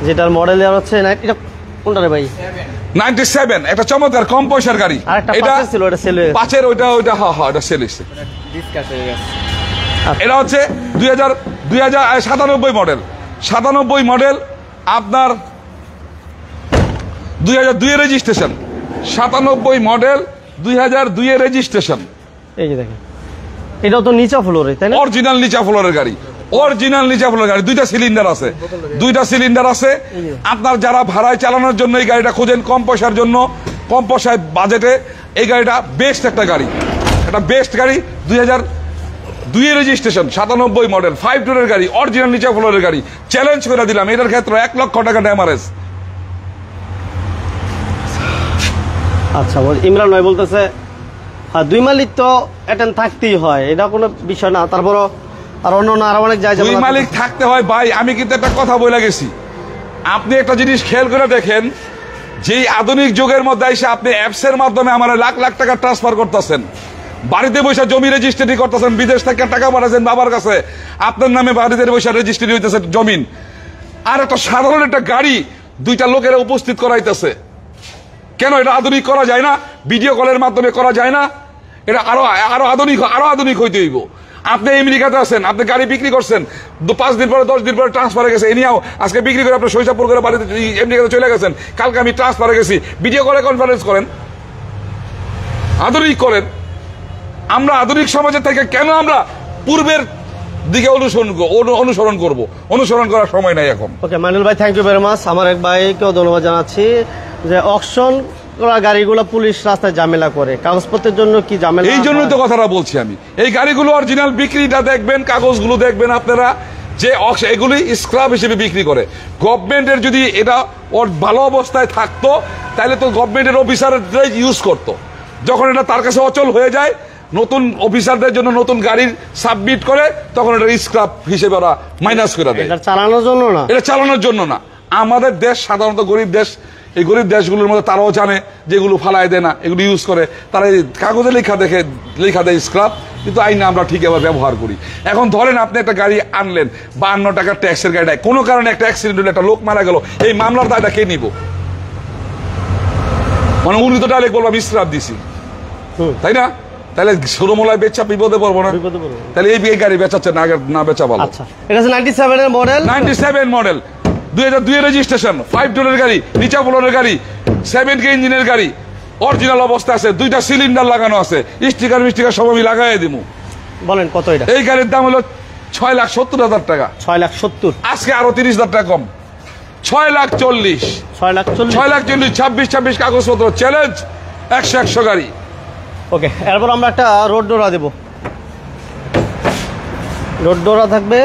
যেটার মডেল হচ্ছে এটা কোনটা রে ভাই? 97, একটা চমৎকার কম পয়সার গাড়ি। আরেকটা এটা 5 ছিল, ওটা সেল হয়ে গেছে। 5-এর ওইটা এটা সেল হয়েছে। এটা হচ্ছে 2097 মডেল, 97 মডেল, আপনার 2002-এর রেজিস্ট্রেশন, 97 মডেল, 2002-এর রেজিস্ট্রেশন। এই যে দেখেন, এটাও তো নিচা ফ্লোরে, তাই না? অরিজিনাল নিচা ফ্লোরের গাড়ি, অরিজিনাল নিচা ফ্লোরের গাড়ি, 2টা সিলিন্ডার আছে, 2টা সিলিন্ডার আছে। আপনার যারা ভাড়ায় চালানোর জন্য এই গাড়িটা খোঁজেন, কম পয়সার জন্য, কম পয়সায় বাজেটে, এই গাড়িটা বেস্ট একটা গাড়ি, একটা বেস্ট গাড়ি। 2002-এর রেজিস্ট্রেশন, 97 মডেল, 5 ডোরের গাড়ি, অরিজিনাল নিচা ফ্লোরের গাড়ি। চ্যালেঞ্জ করে দিলাম, এটার ক্ষেত্রে 1 লক্ষ টাকা ড্যামারেজ। আচ্ছা, ইমরান ভাই বলতেছে 2 মালিক তো এটা থাকতেই হয়, এটা কোনো বিষয় না। তারপর আর অন্য আরো অনেক জায়গা 2 মালিক থাকতে হয় ভাই। আমি কিন্তু একটা কথা বলে গেছি, আপনি একটা জিনিস খেয়াল করে দেখেন, যেই আধুনিক যুগের মধ্যে এসে আপনি অ্যাপসের মাধ্যমে আমার লাখ লাখ টাকা ট্রান্সফার করতেছেন, বাড়িতে বসে জমি রেজিস্ট্রি করতেছেন, বিদেশ থেকে টাকা পাঠাচ্ছেন বাবার কাছে, আপনার নামে বাড়িতে বসে রেজিস্ট্রি হইতেছে জমিন, আর একটা সাধারণ একটা গাড়ি 2টা লোকেরা উপস্থিত করাইতেছে। কেন এটা আধুনিক করা যায় না? ভিডিও কলের মাধ্যমে করা যায় না? এটা আরো আধুনিক হইতে হইব। আপনি আমেরিকাতে আছেন, আপনি গাড়ি বিক্রি করছেন, 5 দিন পরে 10 দিন পরে ট্রান্সফারে গেছে, এনিয়াও আজকে বিক্রি করে আপনি শৈশবপুর করে বাড়িতে আমেরিকাতে চলে গেছেন, কালকে আমি ট্রান্সফারে গেছি, ভিডিও কলে কনফারেন্স করেন, আধুনিক করেন। আমরা আধুনিক সমাজের থেকে কেন আমরা পূর্বের দিকে অনুসরণ করব? অনুসরণ করার সময় নাই এখন। ওকে মাইনুল ভাই, থ্যাংক ইউ ভেরি মাচ। আমার এক ভাইকেও ধন্যবাদ জানাচ্ছি যে অকশন করা গাড়িগুলো পুলিশ রাস্তায় ঝামেলা করে, কাগজপত্রের জন্য কি ঝামেলা? এই জন্যই তো কথাটা বলছি আমি। এই গাড়িগুলো অরিজিনাল বিক্রিটা দেখবেন, কাগজগুলো দেখবেন আপনারা, যে এগুলি স্ক্রাব হিসেবে বিক্রি করে। গভর্নমেন্টের যদি এটা ওর ভালো অবস্থায় থাকতো, তাহলে তো গভর্নমেন্টের অফিসাররাই ইউজ করতো। যখন এটা তার কাছে অচল হয়ে যায়, নতুন অফিসারদের জন্য নতুন গাড়ির সাবমিট করে, তখন এটা স্ক্রাপ হিসেবে ওরা মাইনাস করে দেয়। এটা চালানোর জন্য না, এটা চালানোর জন্য না। আমাদের দেশ সাধারণত গরিব দেশ, এই গরিব দেশগুলোর মধ্যে তারাও জানে যেগুলো ফালায় দেয় না, এগুলো ইউজ করে, তারা এই কাগজে লেখা দেয় স্ক্রাপ, কিন্তু আইনে আমরা ঠিক এবার ব্যবহার করি। এখন ধরেন আপনি একটা গাড়ি আনলেন, 52 টাকার ট্যাক্সের গাড়িটা, কোনো কারণে একটা অ্যাক্সিডেন্ট হলে একটা লোক মারা গেল, এই মামলার দায়টা কে নিব? মানে উনি তো ডাইরেক্ট বলবো আমি স্ক্রাপ দিছি, তাই না? তাহলে ষোলমোলায় বেচা বিপদে পড়বো না? তাহলে এই গাড়ি বেচাচ্ছে না বেচা ভালো। আচ্ছা, এটা হচ্ছে 97-এর মডেল, 97 মডেল, 2002-এর রেজিস্ট্রেশন, 5 ডোরের গাড়ি, নিচা ফ্লোরের গাড়ি, 7K ইঞ্জিনের গাড়ি, অরিজিনাল অবস্থা আছে, 2টা সিলিন্ডার লাগানো আছে, স্টিকার সব আমি লাগাই দিব। বলেন কত এটা? এই গাড়ির দাম হলো 6,70,000 টাকা। 6,70,000। আজকে আরো 30,000 টাকা কম, 6,40,000। 6,40,000। 26 কাগজপত্র, চ্যালেঞ্জ 100 গাড়ি। ওকে, এরপর আমরা একটা রোড ডোরা দেব, রোড ডোরা থাকবে,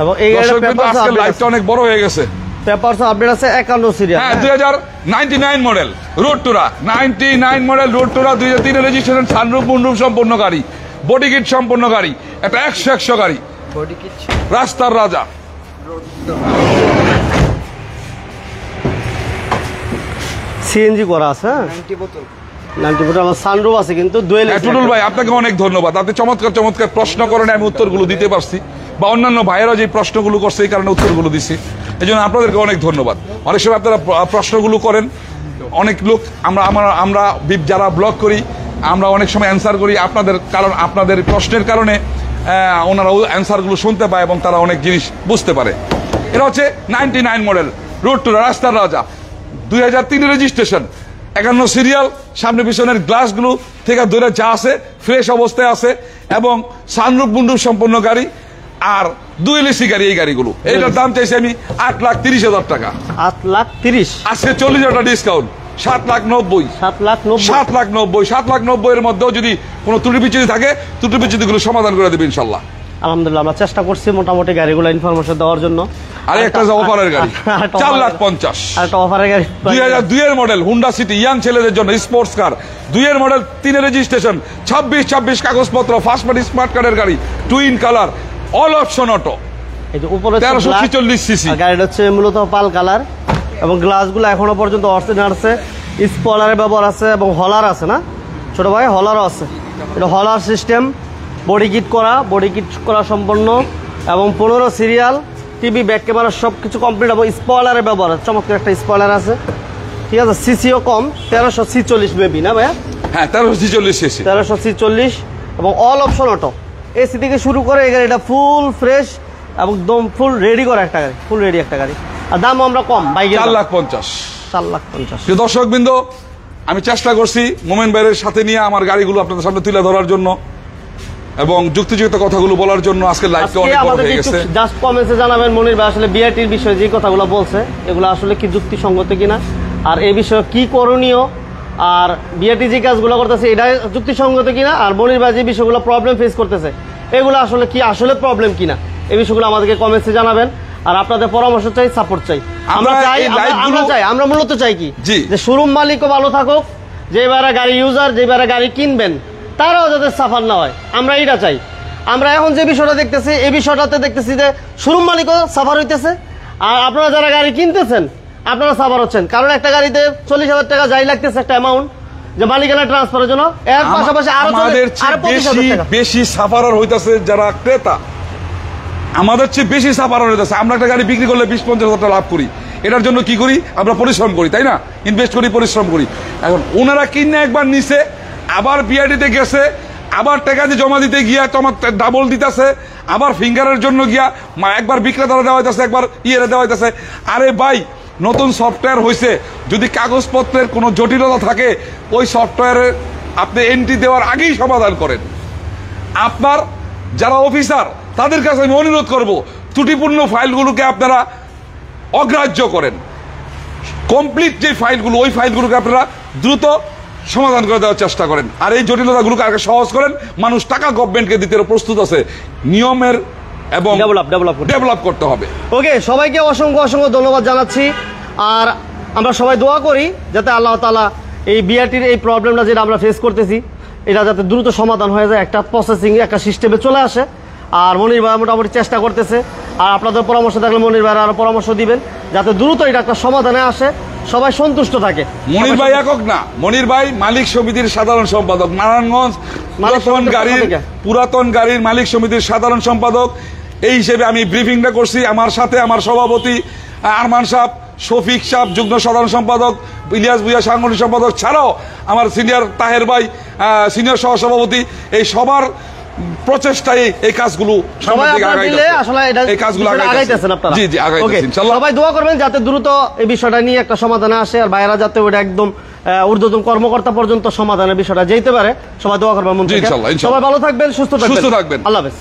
এবং এই আজকে লাইফটা অনেক বড় হয়ে গেছে। পেপারস আপডেট আছে 51 সিরিয়াল। হ্যাঁ, 2099 মডেল রোড টুরা, 99 মডেল রোড টুরা, 2003 রেজিস্ট্রেশন, সানরুফ মুনরুফ সম্পূর্ণ গাড়ি, বডি কিট সম্পূর্ণ গাড়ি, একটা 100 গাড়ি, বডি কিট, রাস্তার রাজা। সিএনজি করা আছে, 90 বোতল আমার সানরুফ আছে, কিন্তু ডুয়েল। টুটুল ভাই, আপনাকে অনেক ধন্যবাদ। আপনি চমৎকার প্রশ্ন করেন, আমি উত্তরগুলো দিতে পারছি, বা অন্যান্য ভাইয়েরা যে প্রশ্নগুলো করছে এই কারণে উত্তরগুলো দিছি। এই জন্য আপনাদেরকে অনেক ধন্যবাদ। অনেক সময় আপনারা প্রশ্নগুলো করেন, অনেক লোক আমরা যারা ব্লগ করি, আমরা অনেক সময় অ্যান্সার করি কারণ আপনাদের প্রশ্নের কারণে ওনারা অ্যান্সারগুলো শুনতে পায় এবং তারা অনেক জিনিস বুঝতে পারে। এটা হচ্ছে 99 মডেল রোড টু রাস্তার রাজা, 2003 রেজিস্ট্রেশন, 51 সিরিয়াল, সামনে পিছনের গ্লাসগুলো থেকে ধরে যা আছে ফ্রেশ অবস্থায় আছে, এবং সানরুফ মুন্ডুপ সম্পন্ন গাড়ি, আর 2 এলসি গাড়ি। এই গাড়িগুলো এটার দাম চাইছি আমি 8,30,000 টাকা। 8,30,000 আজকে 40,000 ডিসকাউন্ট, 7,90,000। 7,90,000 7,90,000 এর মধ্যেও যদি কোনো ত্রুটি বিচ্যুতি থাকে, ত্রুটি বিচ্যুতিগুলো সমাধান করে দেবে ইনশাল্লাহ। আলহামদুলিল্লাহ, আমরা চেষ্টা করছি মোটামুটি গাড়িগুলো ইনফরমেশন দেওয়ার জন্য। আর একটা অফারের গাড়ি 4,50,000। আর একটা অফারের গাড়ি 2002 এর মডেল হুন্ডা সিটি, ইয়াং ছেলেদের জন্য স্পোর্টস কার, 2 এর মডেল, 3 এর রেজিস্ট্রেশন, 26 কাগজপত্র, ফার্স্ট পার্টি স্মার্ট কার্ডের গাড়ি, twin colour, all option auto, এই যে উপরে 1346 সিসি। গাড়িটা হচ্ছে মূলত পাল কালার, এবং গ্লাসগুলো এখনো পর্যন্ত অরিজিনাল আছে, স্পয়লারের ব্যবহার আছে, এবং হলার আছে না ছোট ভাই, হলারও আছে। এটা হলার সিস্টেম, বডি কিট করা সম্পন্ন, এবং 15 সিরিয়াল, টিভি, ব্যাক ক্যামেরা সব কিছু কমপ্লিট, এবং স্পয়লারের ব্যবহার, চমৎকার একটা স্পয়লার আছে। ঠিক আছে, সিসিও কম, 1346 বেবি না ভাইয়া? হ্যাঁ, 1346 সিসি, 1346, এবং অল অপশন অটো। এসি থেকে শুরু করে এই গাড়িটা ফুল ফ্রেশ এবং একদম ফুল রেডি করা একটা গাড়ি, ফুল রেডি একটা গাড়ি। আর দাম আমরা কম, বাইকে 4,50,000। 4,50,000। প্রিয় দর্শকবৃন্দ, আমি চেষ্টা করছি মোমেন ভাইয়ের সাথে নিয়ে আমার গাড়িগুলো আপনাদের সামনে তুলে ধরার জন্য এবং যুক্তিযুক্ত কথাগুলো বলার জন্য। আজকে লাইভটা অনেক বড় হয়ে গেছে। জাস্ট কমেন্টসে জানাবেন মনির ভাই আসলে বিআরটির বিষয়ে যে কথাগুলো বলছে এগুলো আসলে কি যুক্তিসঙ্গত কিনা, আর এই বিষয়ে কি করণীয়, আর বিআরটি যে কাজগুলো করতেছে এটা যুক্তিসঙ্গত কিনা, আর মনির ভাই যে বিষয়গুলো প্রবলেম ফেস করতেছে এগুলো আসলে কি আসলে প্রবলেম কিনা, এই বিষয়গুলো আমাদেরকে কমেন্টসে জানাবেন। আর আপনাদের পরামর্শ চাই, সাপোর্ট চাই। আমরা মূলত চাই কি, যে শোরুম মালিকও ভালো থাকুক, যে এবারে গাড়ি ইউজার, যে এবারে গাড়ি কিনবেন তারাও যাতে সাফার না হয়, আমরা এটা চাই। আমরা এখন যে বিষয়টা দেখতেছি, এই বিষয়টাতে দেখতেছি যে শোরুম মালিকও সাফার হইতেছে, আর আপনারা যারা গাড়ি কিনতেছেন আপনারা সাফার হচ্ছেন। কারণ একটা গাড়িতে 40,000 টাকা যাই লাগতেছে একটা অ্যামাউন্ট, যে মালিকানা ট্রান্সফারের জন্য, এর পাশাপাশি আরো বেশি সাফারার হইতেছে যারা ক্রেতা, আমাদের চেয়ে বেশি সাফারার হইতেছে। আমরা একটা গাড়ি বিক্রি করলে 20-50,000 টাকা লাভ করি, এটার জন্য কি করি আমরা, পরিশ্রম করি, তাই না? ইনভেস্ট করি, পরিশ্রম করি। এখন ওনারা কিনে একবার নিছে, আবার বিআরটিতে গেছে, আবার টাকা দিয়ে জমা দিতে গিয়া তোমার ডাবল দিতেছে, আবার ফিঙ্গারের জন্য গিয়া একবার বিক্রেতারা দেওয়া হইতেছে, একবার ইয়েরে দেওয়া হইতেছে। আরে ভাই, নতুন সফটওয়্যার হয়েছে, যদি কাগজপত্রের কোনো জটিলতা থাকে ওই সফটওয়্যারের আপনি এন্ট্রি দেওয়ার আগেই সমাধান করেন। আপনার যারা অফিসার তাদের কাছে আমি অনুরোধ করব, ত্রুটিপূর্ণ ফাইলগুলোকে আপনারা অগ্রাহ্য করেন। কমপ্লিট যে ফাইলগুলো, ওই ফাইলগুলোকে আপনারা দ্রুত সমাধান করে দেওয়ার চেষ্টা করেন। আর এই জটিলতাগুলোকে আগে সহজ করেন। মানুষ টাকা গভর্নমেন্টকে দিতে প্রস্তুত আছে, নিয়মের এবং ডেভেলপ করতে হবে। ওকে, সবাইকে অসংখ্য অসংখ্য ধন্যবাদ জানাচ্ছি। আর আমরা সবাই দোয়া করি যাতে আল্লাহ তাআলা এই বিআরটির এই প্রবলেমটা যেটা আমরা ফেস করতেছি এটা যাতে দ্রুত সমাধান হয়ে যায়, একটা প্রসেসিং, একটা সিস্টেমে চলে আসে। আর মনির ভাই মোটামুটি চেষ্টা করতেছে, আর আপনাদের পরামর্শ থাকলে মনির ভাই আরো পরামর্শ দিবেন যাতে দ্রুত এটা একটা সমাধানে আসে, সবাই সন্তুষ্ট থাকে। মনির ভাই একক না, মনির ভাই মালিক সমিতির সাধারণ সম্পাদক, নারায়ণগঞ্জ পুরাতন গাড়ির মালিক সমিতির সাধারণ সম্পাদক। এই হিসেবে আমি ব্রিফিংটা করছি। আমার সাথে আমার সভাপতি আরমান সাহেব, শফিক সাহেব যুগ্ম সাধারণ সম্পাদক, ইলিয়াস ভুইয়া সাংগঠনিক সম্পাদক, ছাড়াও আমার সিনিয়র তাহের ভাই সিনিয়র সহসভাপতি। এই সবার প্রচেষ্টায় এই কাজগুলো সবাই দোয়া করবেন যাতে দ্রুত এই বিষয়টা নিয়ে একটা সমাধানে আসে, আর বাইরা যাতে ওটা একদম ঊর্ধ্বতন কর্মকর্তা পর্যন্ত সমাধানের বিষয়টা যেতে পারে। সবাই দোয়া করবেন। সবাই ভালো থাকবেন, সুস্থ থাকবেন। আল্লাহ হাফেজ।